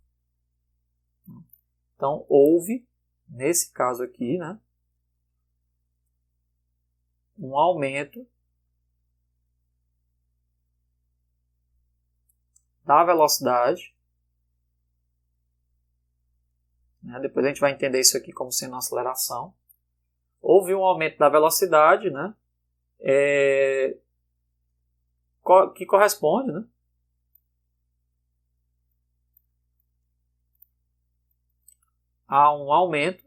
Então houve, nesse caso aqui, né, um aumento da velocidade. Depois a gente vai entender isso aqui como sendo uma aceleração. Houve um aumento da velocidade, né, que corresponde, né, a um aumento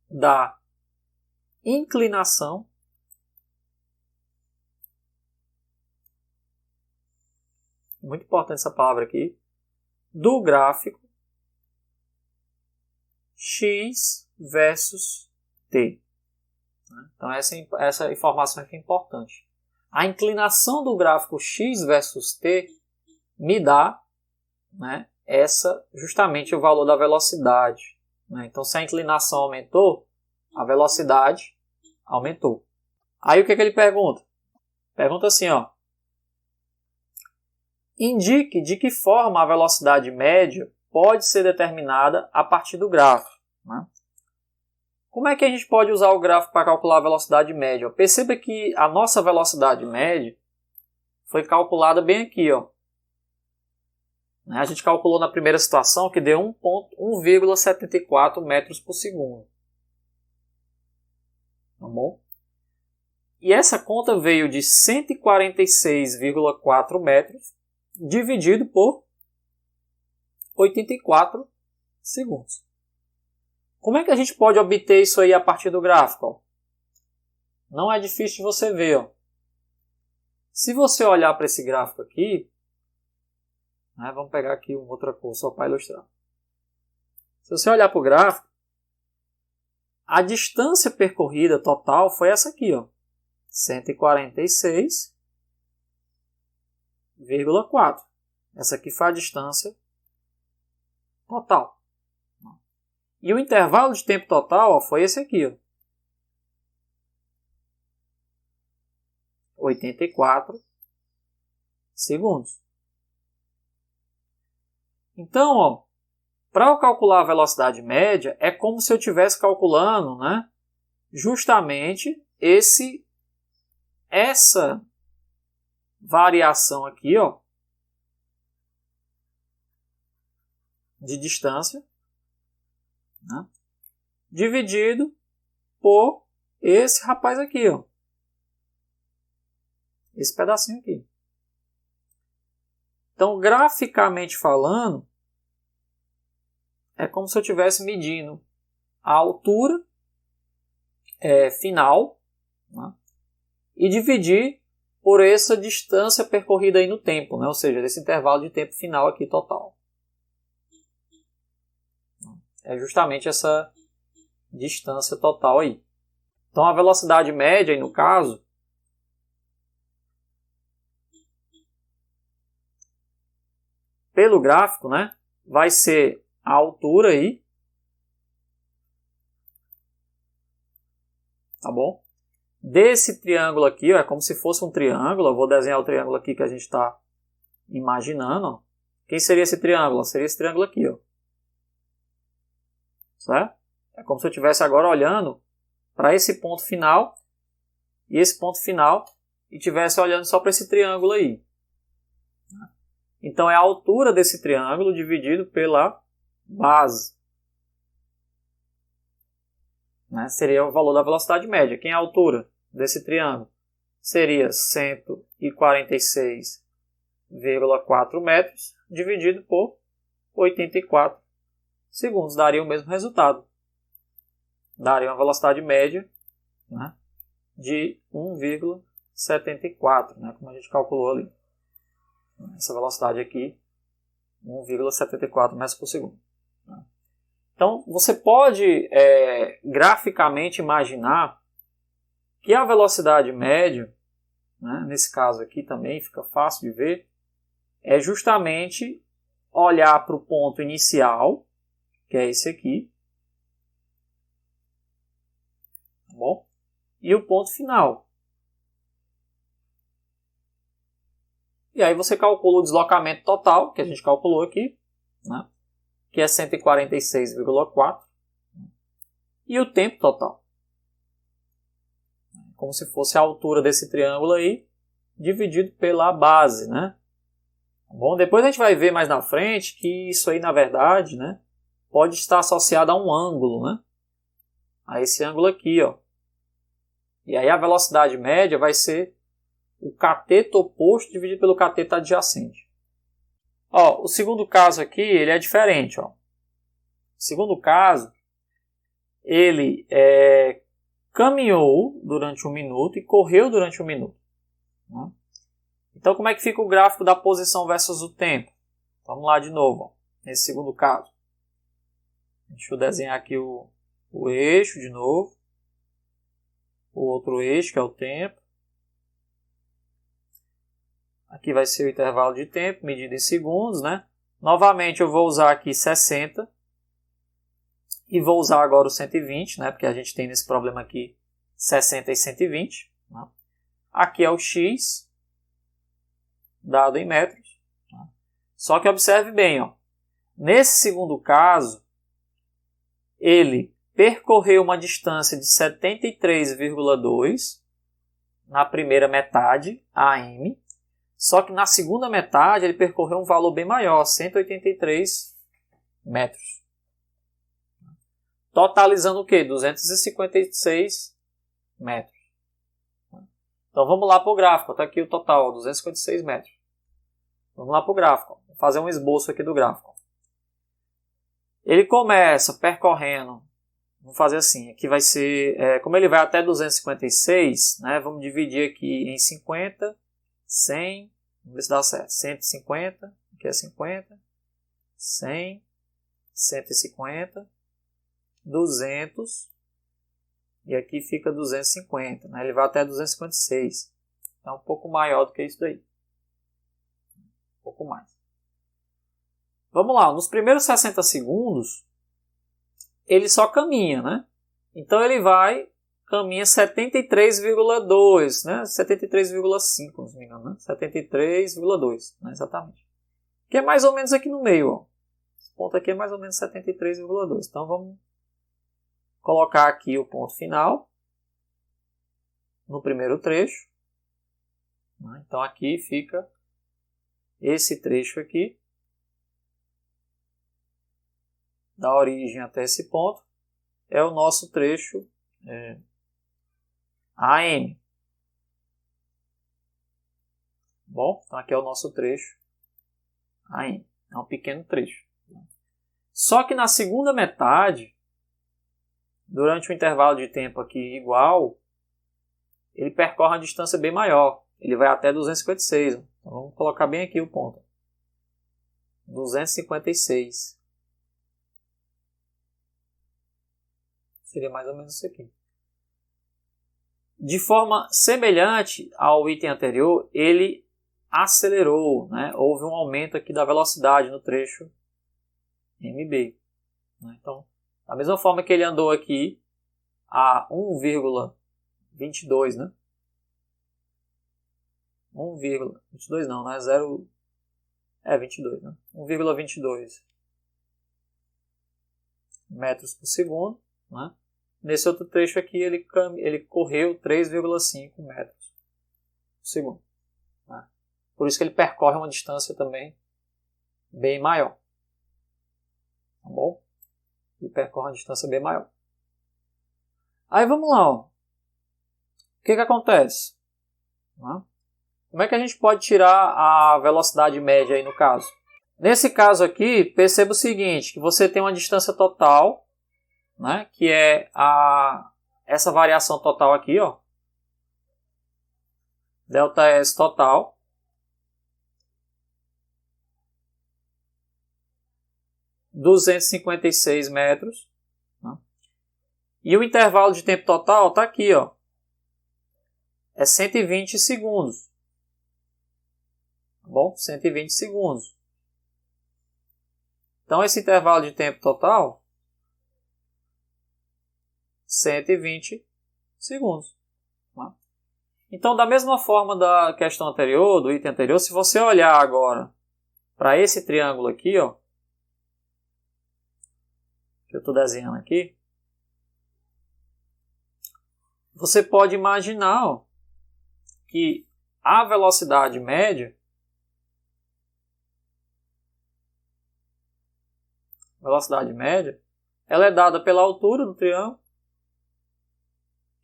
da inclinação muito importante essa palavra aqui, do gráfico x versus t. Então essa informação aqui é importante. A inclinação do gráfico x versus t me dá, né, justamente o valor da velocidade. Né? Então se a inclinação aumentou, a velocidade aumentou. Aí o que ele pergunta? Pergunta assim, ó. Indique de que forma a velocidade média pode ser determinada a partir do gráfico. Né? Como é que a gente pode usar o gráfico para calcular a velocidade média? Perceba que a nossa velocidade média foi calculada bem aqui, ó. A gente calculou na primeira situação que deu 1,74 metros por segundo. Tá bom? E essa conta veio de 146,4 metros dividido por 84 segundos. Como é que a gente pode obter isso aí a partir do gráfico? Ó? Não é difícil de você ver. Ó. Se você olhar para esse gráfico aqui, né, vamos pegar aqui uma outra cor só para ilustrar. Se você olhar para o gráfico, a distância percorrida total foi essa aqui, ó, 146,4. Essa aqui foi a distância total. E o intervalo de tempo total, ó, foi esse aqui, ó, 84 segundos. Então, ó, para eu calcular a velocidade média, é como se eu estivesse calculando, né, justamente essa variação aqui, ó, de distância, né, dividido por esse rapaz aqui, ó, esse pedacinho aqui. Então, graficamente falando, é como se eu estivesse medindo a altura final, né, e dividir por essa distância percorrida aí no tempo, né, ou seja, esse intervalo de tempo final aqui total. É justamente essa distância total aí. Então, a velocidade média, aí no caso, pelo gráfico, né, vai ser a altura aí, tá bom? Desse triângulo aqui, ó, é como se fosse um triângulo. Eu vou desenhar o triângulo aqui que a gente está imaginando. Ó. Quem seria esse triângulo? Seria esse triângulo aqui, ó. Certo? É como se eu estivesse agora olhando para esse ponto final e esse ponto final e estivesse olhando só para esse triângulo aí. Então é a altura desse triângulo dividido pela base. Né? Seria o valor da velocidade média. Quem é a altura desse triângulo? Seria 146,4 metros dividido por 84 segundos. Daria o mesmo resultado. Daria uma velocidade média, né, de 1,74, né, como a gente calculou ali. Essa velocidade aqui, 1,74 metros por segundo. Então, você pode graficamente imaginar que a velocidade média, né, nesse caso aqui também fica fácil de ver, é justamente olhar para o ponto inicial, que é esse aqui, tá bom? E o ponto final. E aí você calcula o deslocamento total, que a gente calculou aqui, né? Que é 146,4, e o tempo total. Como se fosse a altura desse triângulo aí, dividido pela base, né? Tá bom? Depois a gente vai ver mais na frente que isso aí, na verdade, né, pode estar associado a um ângulo, né? A esse ângulo aqui, ó. E aí a velocidade média vai ser o cateto oposto dividido pelo cateto adjacente. Ó, o segundo caso aqui, ele é diferente. Ó. O segundo caso, ele caminhou durante 1 minuto e correu durante 1 minuto. Né? Então, como é que fica o gráfico da posição versus o tempo? Vamos lá de novo, ó, nesse segundo caso. Deixa eu desenhar aqui o eixo de novo. O outro eixo, que é o tempo. Aqui vai ser o intervalo de tempo, medido em segundos, né? Novamente eu vou usar aqui 60. E vou usar agora o 120, né? Porque a gente tem nesse problema aqui 60 e 120. Né? Aqui é o x, dado em metros. Né? Só que observe bem, ó. Nesse segundo caso, ele percorreu uma distância de 73,2 na primeira metade, AM. Só que na segunda metade ele percorreu um valor bem maior, 183 metros. Totalizando o quê? 256 metros. Então vamos lá para o gráfico. Está aqui o total, 256 metros. Vamos lá para o gráfico. Vou fazer um esboço aqui do gráfico. Ele começa percorrendo, vamos fazer assim, aqui vai ser, como ele vai até 256, né, vamos dividir aqui em 50, 100, vamos ver se dá certo, 150, aqui é 50, 100, 150, 200, e aqui fica 250, né, ele vai até 256, então é um pouco maior do que isso daí, um pouco mais. Vamos lá, nos primeiros 60 segundos, ele só caminha, né? Então ele caminha 73,2, né? 73,5, não se me engano, né? 73,2, né? Exatamente. Que é mais ou menos aqui no meio, ó. Esse ponto aqui é mais ou menos 73,2. Então vamos colocar aqui o ponto final no primeiro trecho. Então aqui fica esse trecho aqui. Da origem até esse ponto, é o nosso trecho AM. Bom, então aqui é o nosso trecho AM. É um pequeno trecho. Só que na segunda metade, durante um intervalo de tempo aqui igual, ele percorre uma distância bem maior. Ele vai até 256. Então vamos colocar bem aqui o ponto. 256. Seria mais ou menos isso aqui. De forma semelhante ao item anterior, ele acelerou, né? Houve um aumento aqui da velocidade no trecho MB. Então, da mesma forma que ele andou aqui a 1,22, né? 1,22 não, né? 22, né? 1,22 metros por segundo, né? Nesse outro trecho aqui, ele correu 3,5 metros por segundo. Né? Por isso que ele percorre uma distância também bem maior. Tá bom? Ele percorre uma distância bem maior. Aí vamos lá. Ó. O que acontece? Né? Como é que a gente pode tirar a velocidade média aí no caso? Nesse caso aqui, perceba o seguinte, que você tem uma distância total, né, que é essa variação total aqui, ó, ΔS total, (256 metros, né, e o intervalo de tempo total está aqui, ó, é 120 segundos, tá bom? 120 segundos. Então esse intervalo de tempo total 120 segundos. Tá? Então, da mesma forma da questão anterior, do item anterior, se você olhar agora para esse triângulo aqui, ó, que eu estou desenhando aqui, você pode imaginar, ó, que a velocidade média ela é dada pela altura do triângulo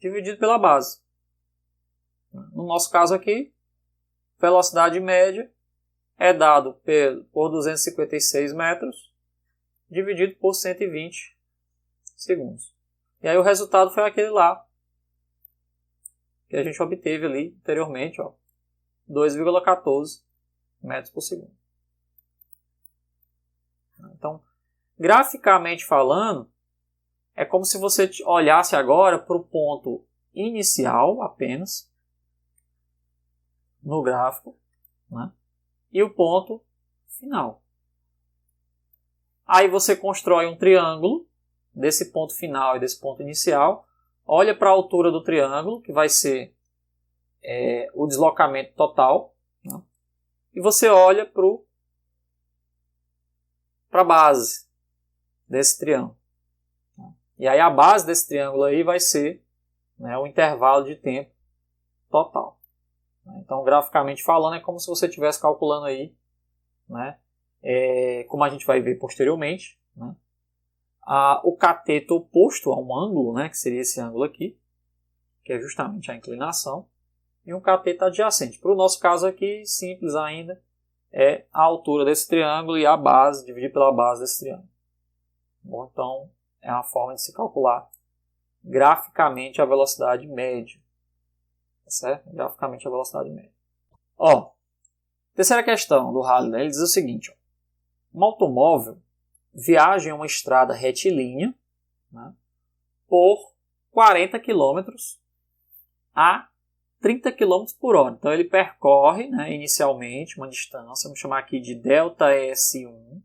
dividido pela base. No nosso caso aqui, velocidade média é dado por 256 metros dividido por 120 segundos. E aí o resultado foi aquele lá que a gente obteve ali anteriormente, 2,14 metros por segundo. Então, graficamente falando, é como se você olhasse agora para o ponto inicial apenas, no gráfico, né? E o ponto final. Aí você constrói um triângulo desse ponto final e desse ponto inicial, olha para a altura do triângulo, que vai ser o deslocamento total, né? E você olha para a base desse triângulo. E aí a base desse triângulo aí vai ser, né, o intervalo de tempo total. Então, graficamente falando, é como se você estivesse calculando aí, né, como a gente vai ver posteriormente, né, o cateto oposto a um ângulo, né, que seria esse ângulo aqui, que é justamente a inclinação, e um cateto adjacente. Para o nosso caso aqui, simples ainda, é a altura desse triângulo e a base, dividir pela base desse triângulo. Bom, então, é uma forma de se calcular graficamente a velocidade média. Tá certo? Graficamente a velocidade média. Ó, terceira questão do Halley, ele diz o seguinte: ó, um automóvel viaja em uma estrada retilínea, né, por 40 km a 30 km por hora. Então ele percorre, né, inicialmente uma distância, vamos chamar aqui de ΔS1,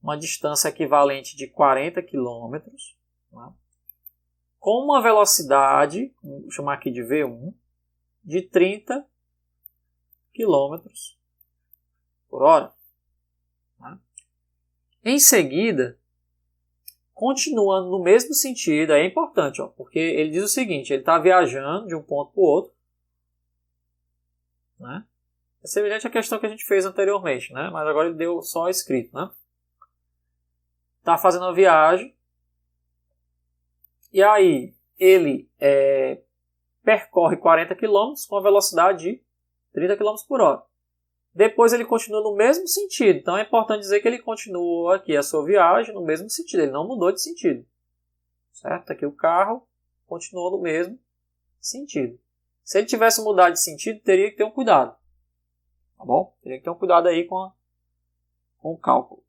uma distância equivalente de 40 km, né, com uma velocidade, vamos chamar aqui de V1, de 30 km por hora. Né. Em seguida, continuando no mesmo sentido, é importante, ó, porque ele diz o seguinte: ele está viajando de um ponto para o outro, né? É semelhante à questão que a gente fez anteriormente, né? Mas agora ele deu só escrito, né? Está fazendo uma viagem e aí ele percorre 40 km com a velocidade de 30 km por hora. Depois ele continua no mesmo sentido. Então é importante dizer que ele continua aqui a sua viagem no mesmo sentido. Ele não mudou de sentido. Certo? Aqui o carro continuou no mesmo sentido. Se ele tivesse mudado de sentido, teria que ter um cuidado. Tá bom? Teria que ter um cuidado aí com o cálculo.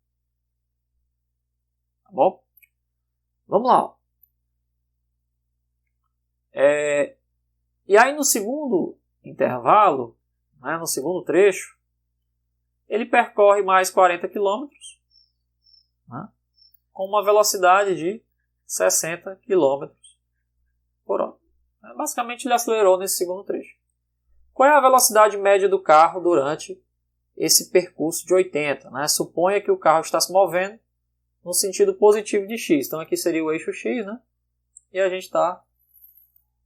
Tá bom? Vamos lá. E aí no segundo intervalo, né, no segundo trecho, ele percorre mais 40 km, né, com uma velocidade de 60 km por hora. Basicamente ele acelerou nesse segundo trecho. Qual é a velocidade média do carro durante esse percurso de 80? Né? Suponha que o carro está se movendo no sentido positivo de x. Então aqui seria o eixo x, né? E a gente está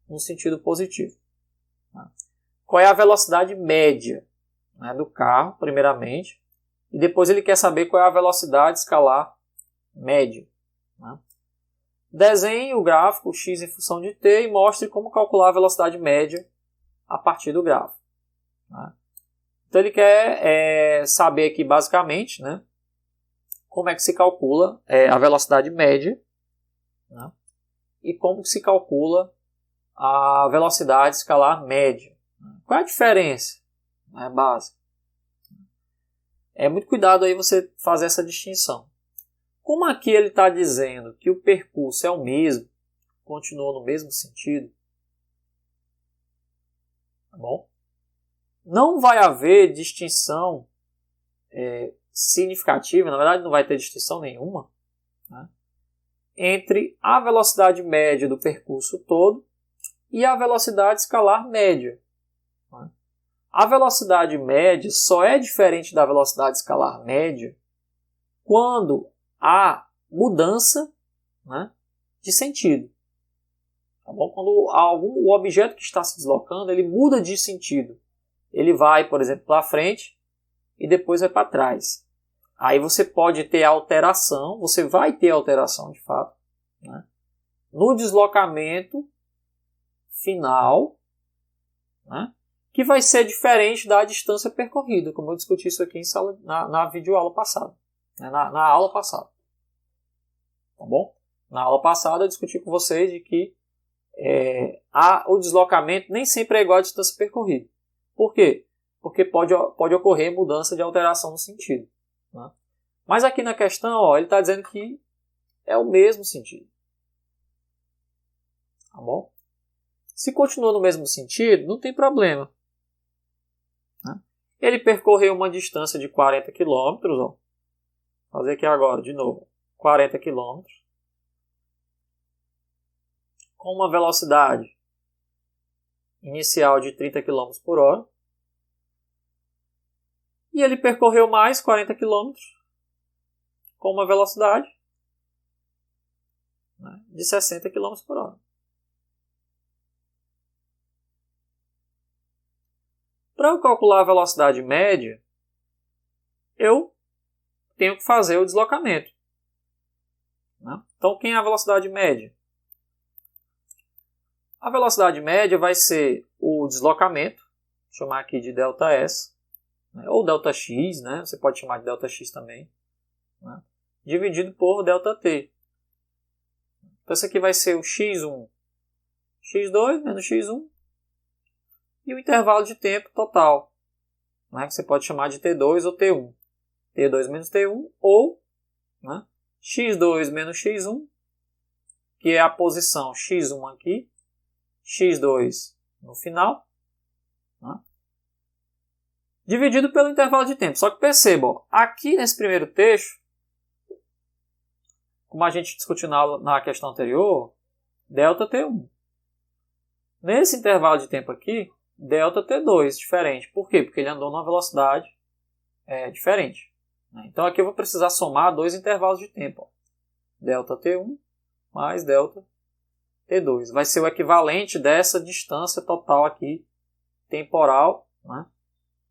no sentido positivo. Qual é a velocidade média, né, do carro, primeiramente, e depois ele quer saber qual é a velocidade escalar média. Né? Desenhe o gráfico x em função de t e mostre como calcular a velocidade média a partir do gráfico. Né? Então ele quer saber aqui basicamente, né, como é que se calcula a velocidade média, né, e como que se calcula a velocidade escalar média. Qual é a diferença, né, básica? É muito cuidado aí você fazer essa distinção. Como aqui ele está dizendo que o percurso é o mesmo, continua no mesmo sentido, tá bom? Não vai haver distinção significativa, na verdade não vai ter distinção nenhuma, né, entre a velocidade média do percurso todo e a velocidade escalar média. Né? A velocidade média só é diferente da velocidade escalar média quando há mudança, né, de sentido. Tá bom? Quando o objeto que está se deslocando ele muda de sentido. Ele vai, por exemplo, para frente e depois vai para trás. Aí você pode ter alteração, você vai ter alteração de fato, né, no deslocamento final, né, que vai ser diferente da distância percorrida, como eu discuti isso aqui na videoaula passada, né, na aula passada. Tá bom? Na aula passada eu discuti com vocês de que o deslocamento nem sempre é igual à distância percorrida. Por quê? Porque pode ocorrer mudança de alteração no sentido. Né? Mas aqui na questão, ó, ele está dizendo que é o mesmo sentido. Tá bom? Se continua no mesmo sentido, não tem problema. Né? Ele percorreu uma distância de 40 km. Ó. Vou fazer aqui agora, de novo. 40 km. Com uma velocidade inicial de 30 km por hora. E ele percorreu mais 40 km com uma velocidade, né, de 60 km por hora. Para eu calcular a velocidade média, eu tenho que fazer o deslocamento. Né? Então, quem é a velocidade média? A velocidade média vai ser o deslocamento, vou chamar aqui de ΔS, né? Ou ΔX, né? Você pode chamar de ΔX também, né? Dividido por ΔT. Então, isso aqui vai ser o x1, x2 menos x1, e o intervalo de tempo total, né? Que você pode chamar de T2 ou T1. T2 menos T1 ou, né? x2 menos x1, que é a posição x1 aqui, x2 no final, né? Dividido pelo intervalo de tempo. Só que percebam, aqui nesse primeiro texto, como a gente discutiu na questão anterior, ΔT1. Nesse intervalo de tempo aqui, ΔT2, diferente. Por quê? Porque ele andou numa velocidade diferente. Então aqui eu vou precisar somar dois intervalos de tempo. Ó. ΔT1 mais ΔT2. Vai ser o equivalente dessa distância total aqui, temporal, né?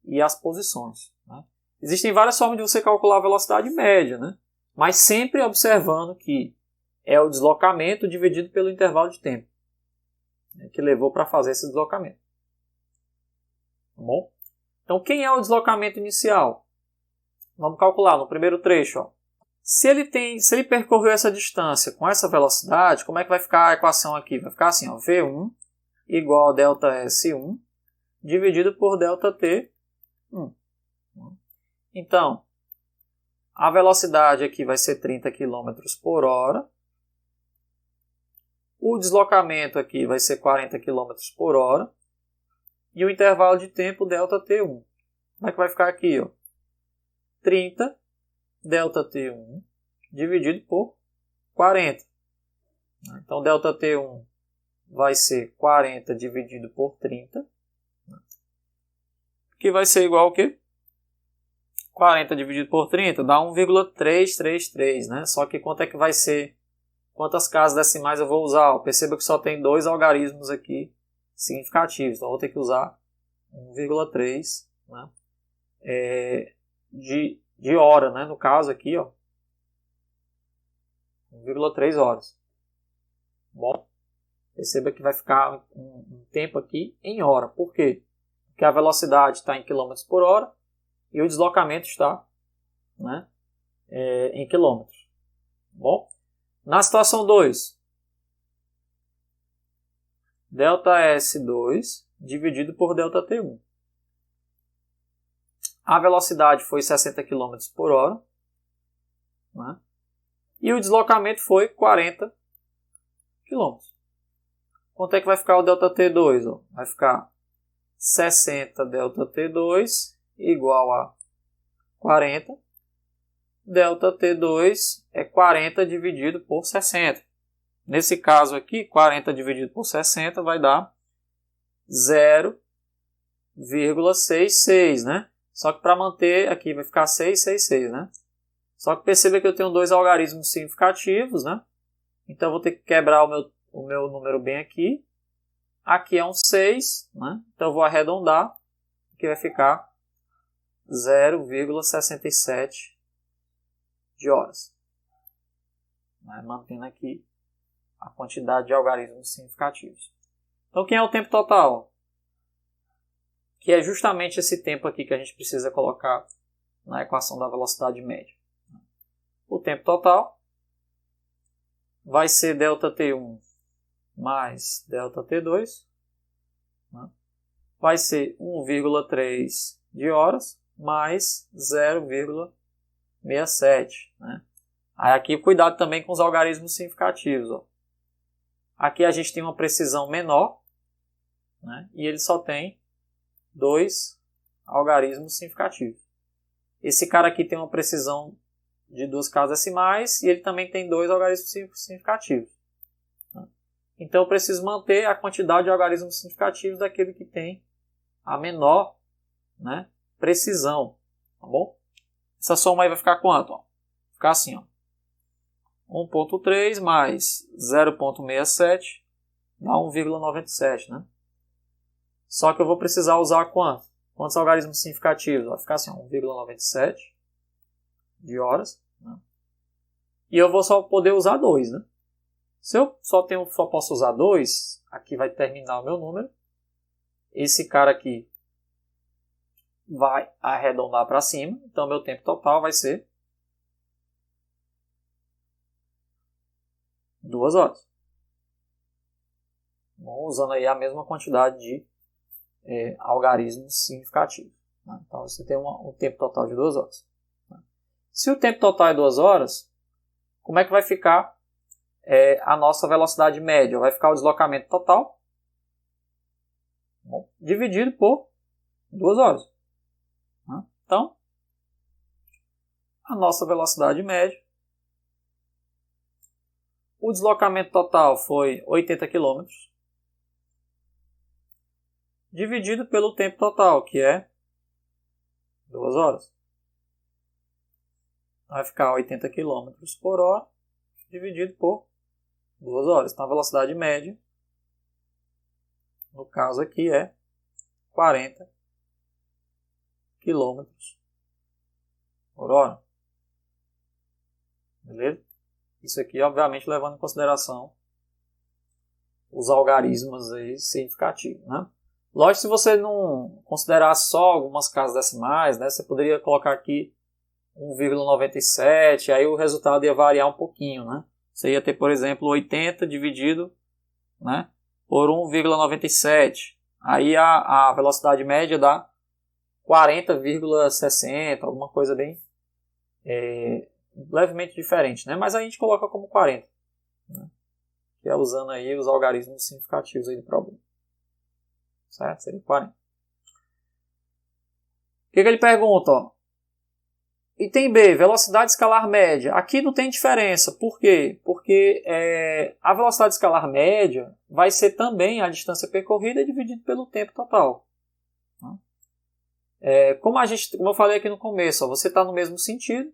E as posições. Né? Existem várias formas de você calcular a velocidade média, né? Mas sempre observando que é o deslocamento dividido pelo intervalo de tempo, né? Que levou para fazer esse deslocamento. Tá bom? Então, quem é o deslocamento inicial? Vamos calcular no primeiro trecho. Ó. Se ele percorreu essa distância com essa velocidade, como é que vai ficar a equação aqui? Vai ficar assim, ó, V1 igual a ΔS1 dividido por ΔT1. Então, a velocidade aqui vai ser 30 km por hora. O deslocamento aqui vai ser 40 km por hora. E o intervalo de tempo ΔT1. Como é que vai ficar aqui? Ó? 30 ΔT1 dividido por 40. Então, ΔT1 vai ser 40 dividido por 30. Que vai ser igual ao quê? 40 dividido por 30 dá 1,333, né? Só que quanto é que vai ser? Quantas casas decimais eu vou usar? Perceba que só tem dois algarismos aqui significativos. Então, eu vou ter que usar 1,3, né? De hora, né? No caso aqui, ó, 1,3 horas. Bom, perceba que vai ficar um tempo aqui em hora. Por quê? Porque a velocidade está em km por hora e o deslocamento está, né, em quilômetros. Bom, na situação 2, ΔS2 dividido por ΔT1. A velocidade foi 60 km por hora, né, e o deslocamento foi 40 km. Quanto é que vai ficar o ΔT2? Ó? Vai ficar 60 ΔT2 igual a 40. ΔT2 é 40 dividido por 60. Nesse caso aqui, 40 dividido por 60 vai dar 0,66, né? Só que para manter aqui vai ficar 666, né? Só que perceba que eu tenho dois algarismos significativos, né? Então eu vou ter que quebrar o meu número bem aqui. Aqui é um 6, né? Então eu vou arredondar, que vai ficar 0,67 de horas. Né? Mantendo aqui a quantidade de algarismos significativos. Então, quem é o tempo total? Que é justamente esse tempo aqui que a gente precisa colocar na equação da velocidade média. O tempo total vai ser ΔT1 mais ΔT2. Né? Vai ser 1,3 de horas mais 0,67. Né? Aí aqui cuidado também com os algarismos significativos. Ó. Aqui a gente tem uma precisão menor, né? E ele só tem dois algarismos significativos. Esse cara aqui tem uma precisão de duas casas decimais e ele também tem dois algarismos significativos. Né? Então eu preciso manter a quantidade de algarismos significativos daquele que tem a menor, né, precisão. Tá bom? Essa soma aí vai ficar quanto? Ó? Vai ficar assim, ó. 1,3 mais 0,67 dá 1,97, né? Só que eu vou precisar usar quanto? Quantos algarismos significativos? Vai ficar assim, 1,97 de horas. Né? E eu vou só poder usar 2, né? Se eu só posso usar 2, aqui vai terminar o meu número. Esse cara aqui vai arredondar para cima. Então, meu tempo total vai ser 2 horas. Bom, usando aí a mesma quantidade de algarismos significativos. Né? Então, você tem um tempo total de 2 horas. Né? Se o tempo total é 2 horas, como é que vai ficar a nossa velocidade média? Vai ficar o deslocamento total, bom, dividido por 2 horas. Né? Então, a nossa velocidade média, o deslocamento total foi 80 km, dividido pelo tempo total, que é 2 horas. Vai ficar 80 km por hora, dividido por 2 horas. Então, a velocidade média, no caso aqui, é 40 km por hora. Beleza? Isso aqui, obviamente, levando em consideração os algarismos aí significativos, né? Lógico, se você não considerar só algumas casas decimais, né, você poderia colocar aqui 1,97, aí o resultado ia variar um pouquinho, né? Você ia ter, por exemplo, 80 dividido, né, por 1,97. Aí a velocidade média dá 40,60, alguma coisa bem levemente diferente, né? Mas a gente coloca como 40, né? Que é usando aí os algarismos significativos aí do problema. Certo? Seria 40. O que ele pergunta? Ó? Item B, velocidade escalar média. Aqui não tem diferença. Por quê? Porque a velocidade escalar média vai ser também a distância percorrida dividida pelo tempo total. Como eu falei aqui no começo, ó, você está no mesmo sentido.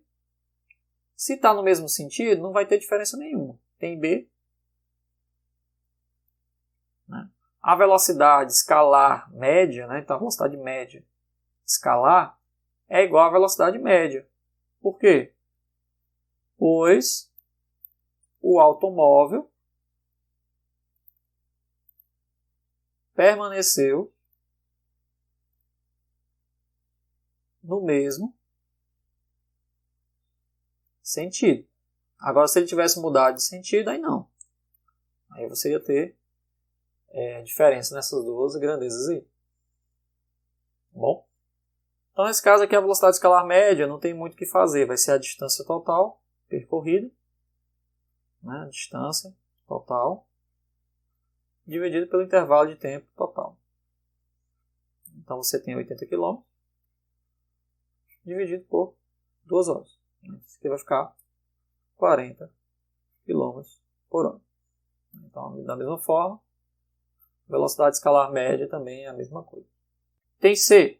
Se está no mesmo sentido, não vai ter diferença nenhuma. Tem B. Né? A velocidade escalar média, né? Então a velocidade média escalar é igual à velocidade média. Por quê? Pois o automóvel permaneceu no mesmo sentido. Agora, se ele tivesse mudado de sentido, aí não. Aí você ia ter diferença nessas duas grandezas aí. Bom? Então, nesse caso aqui, a velocidade escalar média não tem muito o que fazer. Vai ser a distância total percorrida, né? A distância total, dividido pelo intervalo de tempo total. Então, você tem 80 km, dividido por 2 horas. Isso aqui vai ficar 40 km por hora. Então, da mesma forma, velocidade escalar média também é a mesma coisa. Tem C.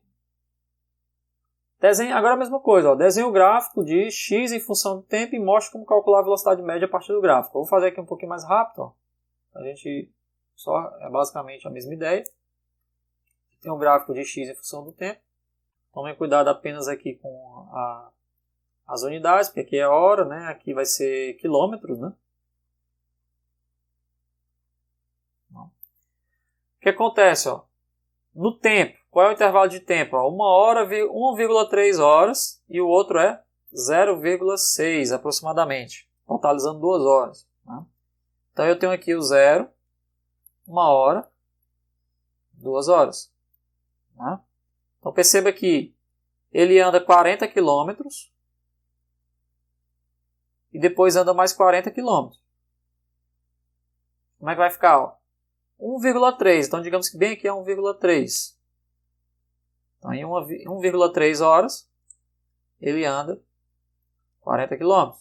Agora a mesma coisa. Ó. Desenhe o gráfico de x em função do tempo e mostre como calcular a velocidade média a partir do gráfico. Eu vou fazer aqui um pouquinho mais rápido. Ó. É basicamente a mesma ideia. Tem um gráfico de x em função do tempo. Tomem cuidado apenas aqui com as unidades, porque aqui é hora, né? Aqui vai ser quilômetros, né? O que acontece? Ó? No tempo, qual é o intervalo de tempo? Ó? 1 hora, 1,3 horas e o outro é 0,6 aproximadamente, totalizando 2 horas. Né? Então eu tenho aqui o 0, 1 hora, 2 horas. Né? Então perceba que ele anda 40 km e depois anda mais 40 km. Como é que vai ficar? Ó? 1,3. Então digamos que bem aqui é 1,3. Então em 1,3 horas ele anda 40 km.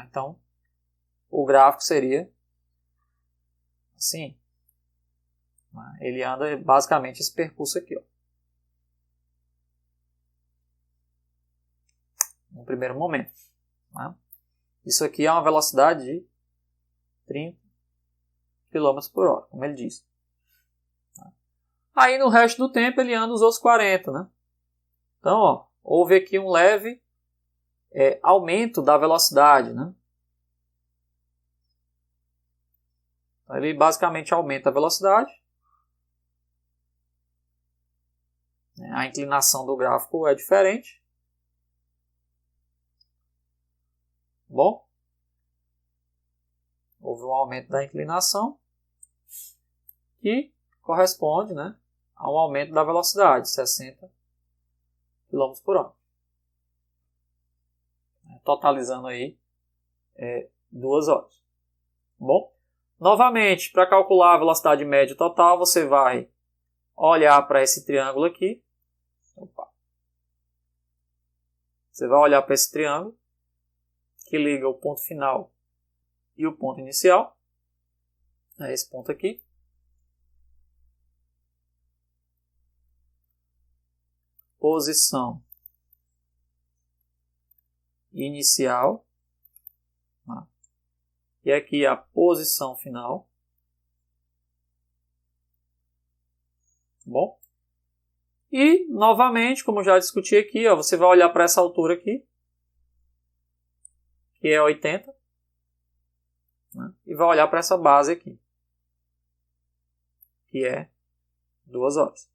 Então o gráfico seria assim. Ele anda basicamente esse percurso aqui. Ó. No primeiro momento. Né? Isso aqui é uma velocidade de 30 km por hora, como ele diz. Aí no resto do tempo ele anda os outros 40, né? Então, ó, houve aqui um leve aumento da velocidade, né? Ele basicamente aumenta a velocidade. A inclinação do gráfico é diferente. Bom, houve um aumento da inclinação que corresponde, né, a um aumento da velocidade, 60 km por hora. Totalizando aí 2 horas. Bom, novamente, para calcular a velocidade média total, você vai olhar para esse triângulo aqui. Você vai olhar para esse triângulo que liga o ponto final e o ponto inicial. É esse ponto aqui. Posição inicial. E aqui a posição final. Bom. E, novamente, como já discuti aqui, ó, você vai olhar para essa altura aqui, que é 80, né? E vai olhar para essa base aqui, que é 2 horas.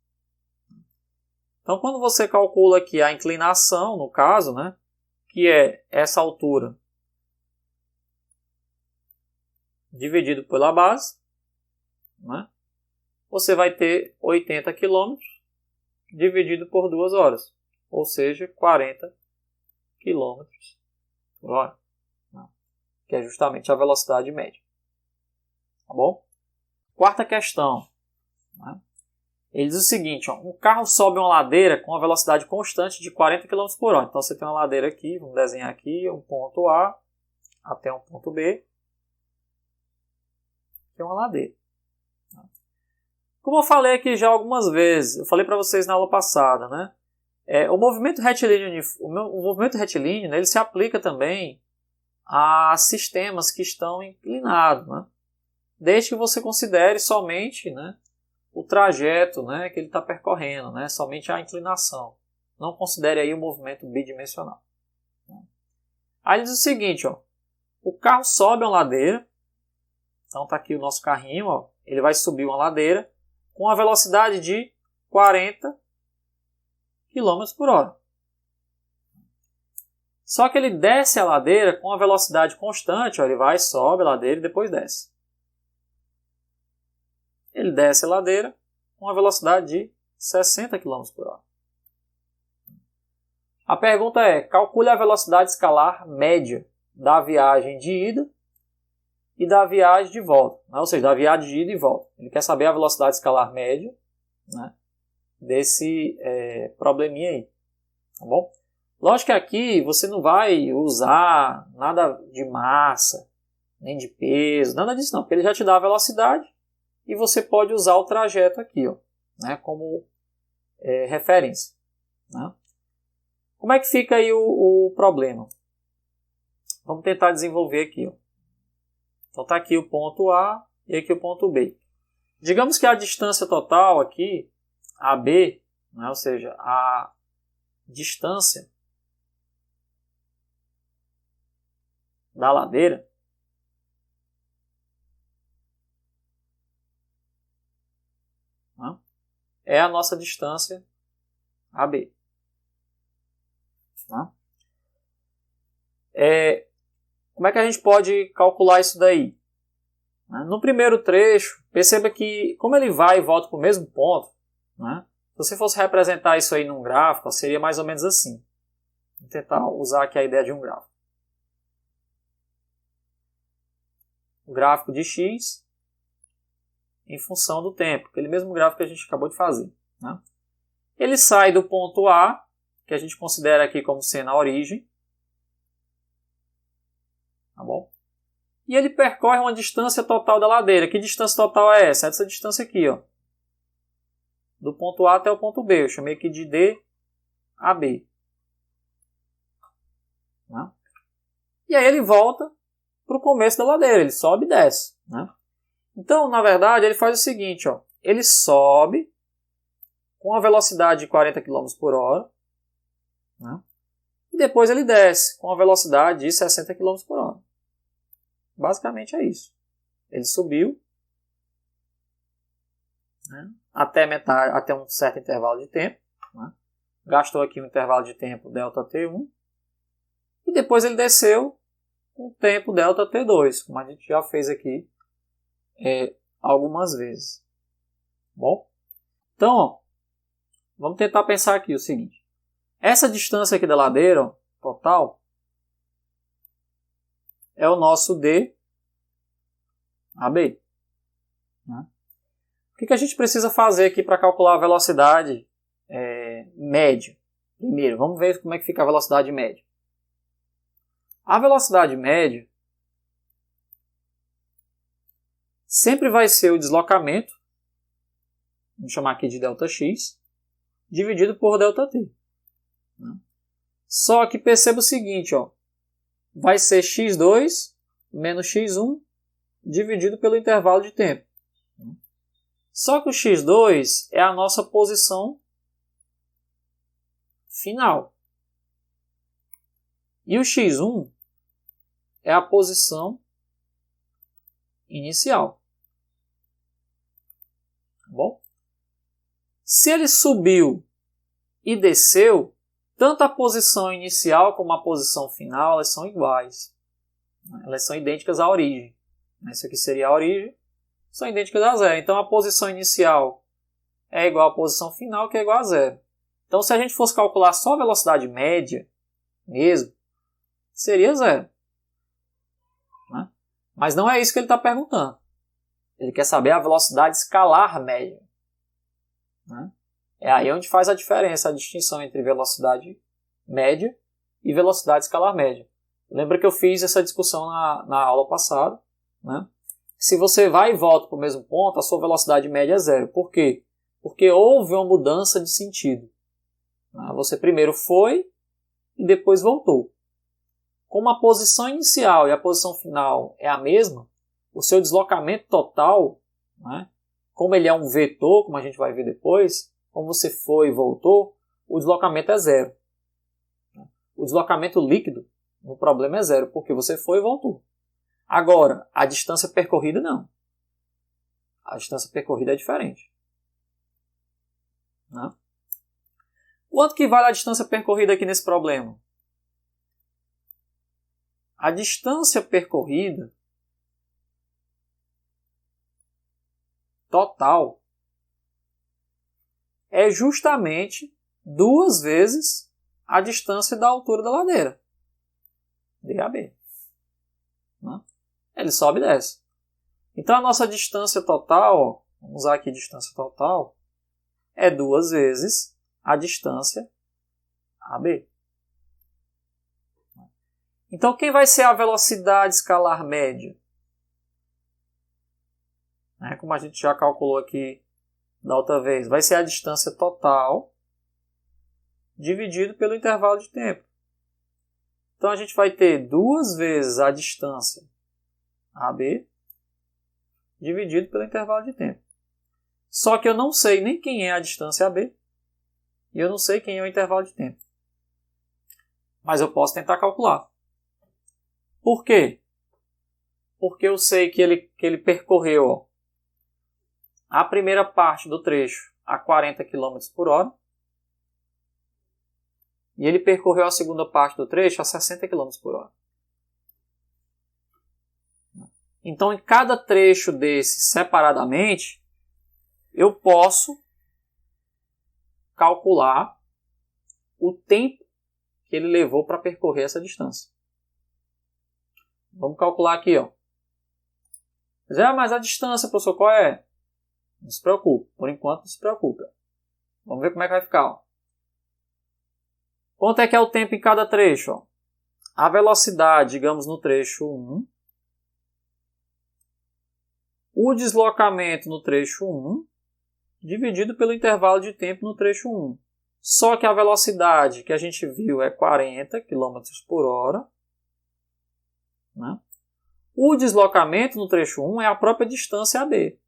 Então, quando você calcula aqui a inclinação, no caso, né, que é essa altura dividido pela base, né, você vai ter 80 km dividido por 2 horas, ou seja, 40 km por hora, né, que é justamente a velocidade média. Tá bom? Quarta questão. Né, ele diz o seguinte, ó, um carro sobe uma ladeira com uma velocidade constante de 40 km por hora. Então você tem uma ladeira aqui, vamos desenhar aqui um ponto A até um ponto B, que é uma ladeira. Como eu falei aqui já algumas vezes, eu falei para vocês na aula passada, né? O movimento retilíneo, né, ele se aplica também a sistemas que estão inclinados, né? Desde que você considere somente, né, o trajeto, né, que ele está percorrendo, né, somente a inclinação. Não considere aí o movimento bidimensional. Aí diz o seguinte, ó, o carro sobe uma ladeira, então está aqui o nosso carrinho, ó, ele vai subir uma ladeira com a velocidade de 40 km por hora. Só que ele desce a ladeira com a velocidade constante, ó, ele vai, sobe a ladeira e depois desce. Ele desce a ladeira com a velocidade de 60 km por hora. A pergunta é, calcule a velocidade escalar média da viagem de ida e da viagem de volta, né? Ou seja, da viagem de ida e volta. Ele quer saber a velocidade escalar média, né, desse probleminha aí. Tá bom? Lógico que aqui você não vai usar nada de massa, nem de peso, nada disso não, porque ele já te dá a velocidade e você pode usar o trajeto aqui, ó, né, como referência. Né? Como é que fica aí o problema? Vamos tentar desenvolver aqui, ó. Então está aqui o ponto A e aqui o ponto B. Digamos que a distância total aqui, AB, né, ou seja, a distância da ladeira, né, é a nossa distância AB. Né? Como é que a gente pode calcular isso daí? No primeiro trecho, perceba que como ele vai e volta para o mesmo ponto, né, se você fosse representar isso aí num gráfico, seria mais ou menos assim. Vou tentar usar aqui a ideia de um gráfico. O gráfico de x em função do tempo, aquele mesmo gráfico que a gente acabou de fazer. Né? Ele sai do ponto A, que a gente considera aqui como sendo a origem, tá bom? E ele percorre uma distância total da ladeira. Que distância total é essa? Essa distância aqui, ó. Do ponto A até o ponto B. Eu chamei aqui de DAB. Né? E aí ele volta para o começo da ladeira. Ele sobe e desce. Né? Então, na verdade, ele faz o seguinte, ó. Ele sobe com a velocidade de 40 km por hora. né? E depois ele desce com a velocidade de 60 km por hora. Basicamente é isso. Ele subiu, né, até um certo intervalo de tempo, né? Gastou aqui um intervalo de tempo ΔT1, e depois ele desceu com o tempo ΔT2, como a gente já fez aqui algumas vezes. Bom, então, ó, vamos tentar pensar aqui o seguinte. Essa distância aqui da ladeira, ó, total, é o nosso DAB. Né? O que a gente precisa fazer aqui para calcular a velocidade média? Primeiro, vamos ver como é que fica a velocidade média. A velocidade média sempre vai ser o deslocamento, vamos chamar aqui de ΔX, dividido por ΔT. Só que perceba o seguinte, ó, vai ser x2 menos x1 dividido pelo intervalo de tempo. Só que o x2 é a nossa posição final. E o x1 é a posição inicial. Tá bom? Se ele subiu e desceu, tanto a posição inicial como a posição final, elas são iguais. Elas são idênticas à origem. Isso aqui seria a origem, são idênticas a zero. Então a posição inicial é igual à posição final, que é igual a zero. Então se a gente fosse calcular só a velocidade média mesmo, seria zero. Né? Mas não é isso que ele está perguntando. Ele quer saber a velocidade escalar média. Né? É aí onde faz a diferença, a distinção entre velocidade média e velocidade escalar média. Lembra que eu fiz essa discussão na aula passada. Né? Se você vai e volta para o mesmo ponto, a sua velocidade média é zero. Por quê? Porque houve uma mudança de sentido. Você primeiro foi e depois voltou. Como a posição inicial e a posição final é a mesma, o seu deslocamento total, né, como ele é um vetor, como a gente vai ver depois, como você foi e voltou, o deslocamento é zero. O deslocamento líquido no problema é zero, porque você foi e voltou. Agora, a distância percorrida não. A distância percorrida é diferente. Né? Quanto que vale a distância percorrida aqui nesse problema? A distância percorrida total é justamente 2 vezes a distância da altura da ladeira. DAB. Né? Ele sobe e desce. Então a nossa distância total, ó, vamos usar aqui distância total, é 2 vezes a distância AB. Então quem vai ser a velocidade escalar média? Como a gente já calculou aqui da outra vez, vai ser a distância total dividido pelo intervalo de tempo. Então a gente vai ter 2 vezes a distância AB dividido pelo intervalo de tempo. Só que eu não sei nem quem é a distância AB e eu não sei quem é o intervalo de tempo. Mas eu posso tentar calcular. Por quê? Porque eu sei que ele percorreu, ó, a primeira parte do trecho a 40 km por hora e ele percorreu a segunda parte do trecho a 60 km por hora. Então, em cada trecho desse separadamente, eu posso calcular o tempo que ele levou para percorrer essa distância. Vamos calcular aqui, ó. Mas a distância, professor, qual é? Não se preocupe. Por enquanto, não se preocupe. Vamos ver como é que vai ficar. Ó. Quanto é que é o tempo em cada trecho? Ó? A velocidade, digamos, no trecho 1. O deslocamento no trecho 1, dividido pelo intervalo de tempo no trecho 1. Só que a velocidade que a gente viu é 40 km por hora. Né? O deslocamento no trecho 1 é a própria distância AD.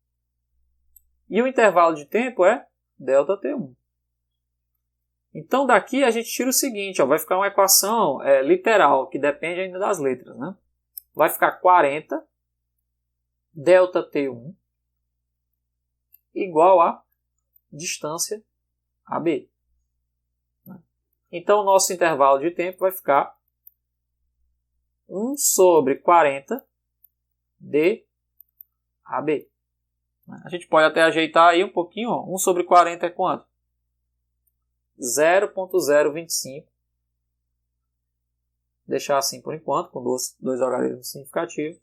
E o intervalo de tempo é ΔT1. Então daqui a gente tira o seguinte, ó, vai ficar uma equação literal, que depende ainda das letras, né? Vai ficar 40 ΔT1 igual a distância AB. Então o nosso intervalo de tempo vai ficar 1 sobre 40 dAB. A gente pode até ajeitar aí um pouquinho, ó. 1 sobre 40 é quanto? 0,025. Deixar assim por enquanto, com dois algarismos significativos.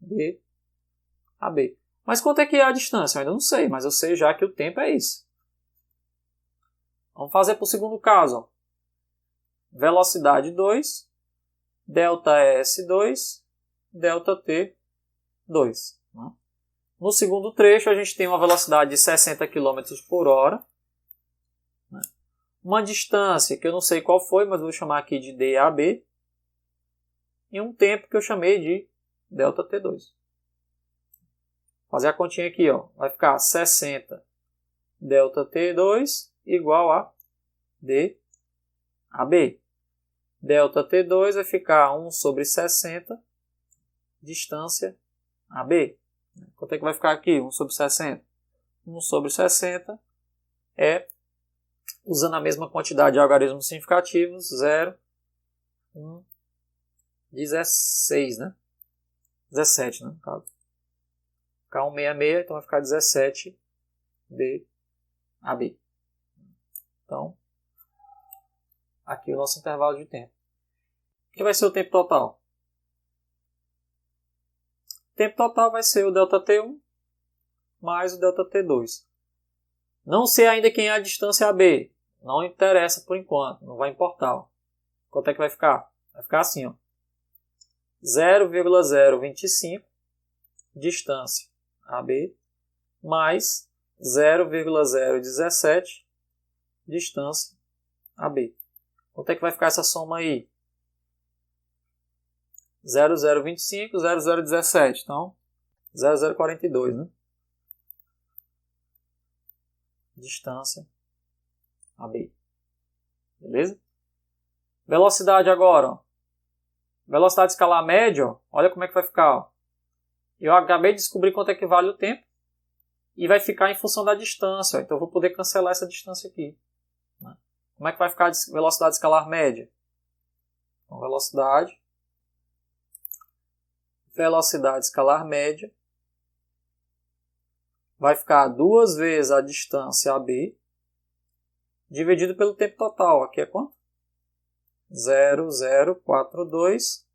dAB. Mas quanto é que é a distância? Eu ainda não sei, mas eu sei já que o tempo é isso. Vamos fazer para o segundo caso. Ó. Velocidade 2, ΔS2, ΔT2. Né? No segundo trecho, a gente tem uma velocidade de 60 km por hora. Né? Uma distância que eu não sei qual foi, mas vou chamar aqui de DAB. E um tempo que eu chamei de ΔT2. Fazer a continha aqui, ó. Vai ficar 60 ΔT2 igual a DAB. ΔT2 vai ficar 1 sobre 60 distância AB. Quanto é que vai ficar aqui? 1 sobre 60. 1 sobre 60 é, usando a mesma quantidade de algarismos significativos, 0, 1, 16, né? 17, né? No caso. Ficar 166, então vai ficar 17 dAB. Então, aqui o nosso intervalo de tempo. O que vai ser o tempo total? O tempo total vai ser o ΔT1 mais o ΔT2. Não sei ainda quem é a distância AB. Não interessa por enquanto, não vai importar. Ó. Quanto é que vai ficar? Vai ficar assim, ó. 0,025 distância AB mais 0,017 distância AB. Quanto é que vai ficar essa soma aí? 0,025, 0,017. Então, 0,042, né? Distância AB. Beleza? Velocidade agora. Ó. Velocidade escalar média. Ó. Olha como é que vai ficar. Ó. Eu acabei de descobrir quanto é que vale o tempo. E vai ficar em função da distância. Ó. Então, eu vou poder cancelar essa distância aqui. Né? Como é que vai ficar a velocidade escalar média? Então, velocidade escalar média vai ficar 2 vezes a distância AB dividido pelo tempo total. Aqui é quanto? 0,042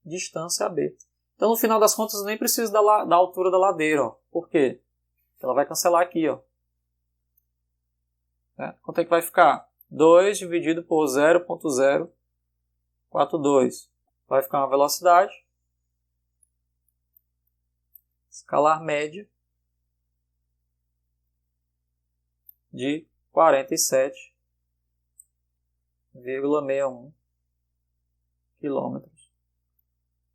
distância AB. Então, no final das contas, eu nem preciso da altura da ladeira. Ó. Por quê? Ela vai cancelar aqui. Ó. Quanto é que vai ficar? 2 dividido por 0,042. Vai ficar uma velocidade escalar média de 47,61 km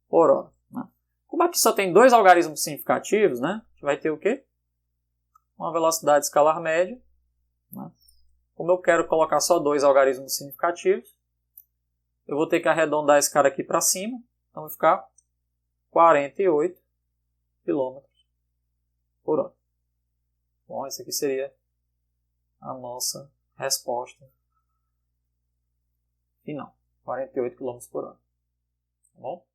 por hora. Né? Como aqui só tem dois algarismos significativos, né? A gente vai ter o quê? Uma velocidade escalar média. Né? Como eu quero colocar só dois algarismos significativos, eu vou ter que arredondar esse cara aqui para cima. Então vai ficar 48 km por hora. Bom, essa aqui seria a nossa resposta final. 48 km por hora. Tá bom?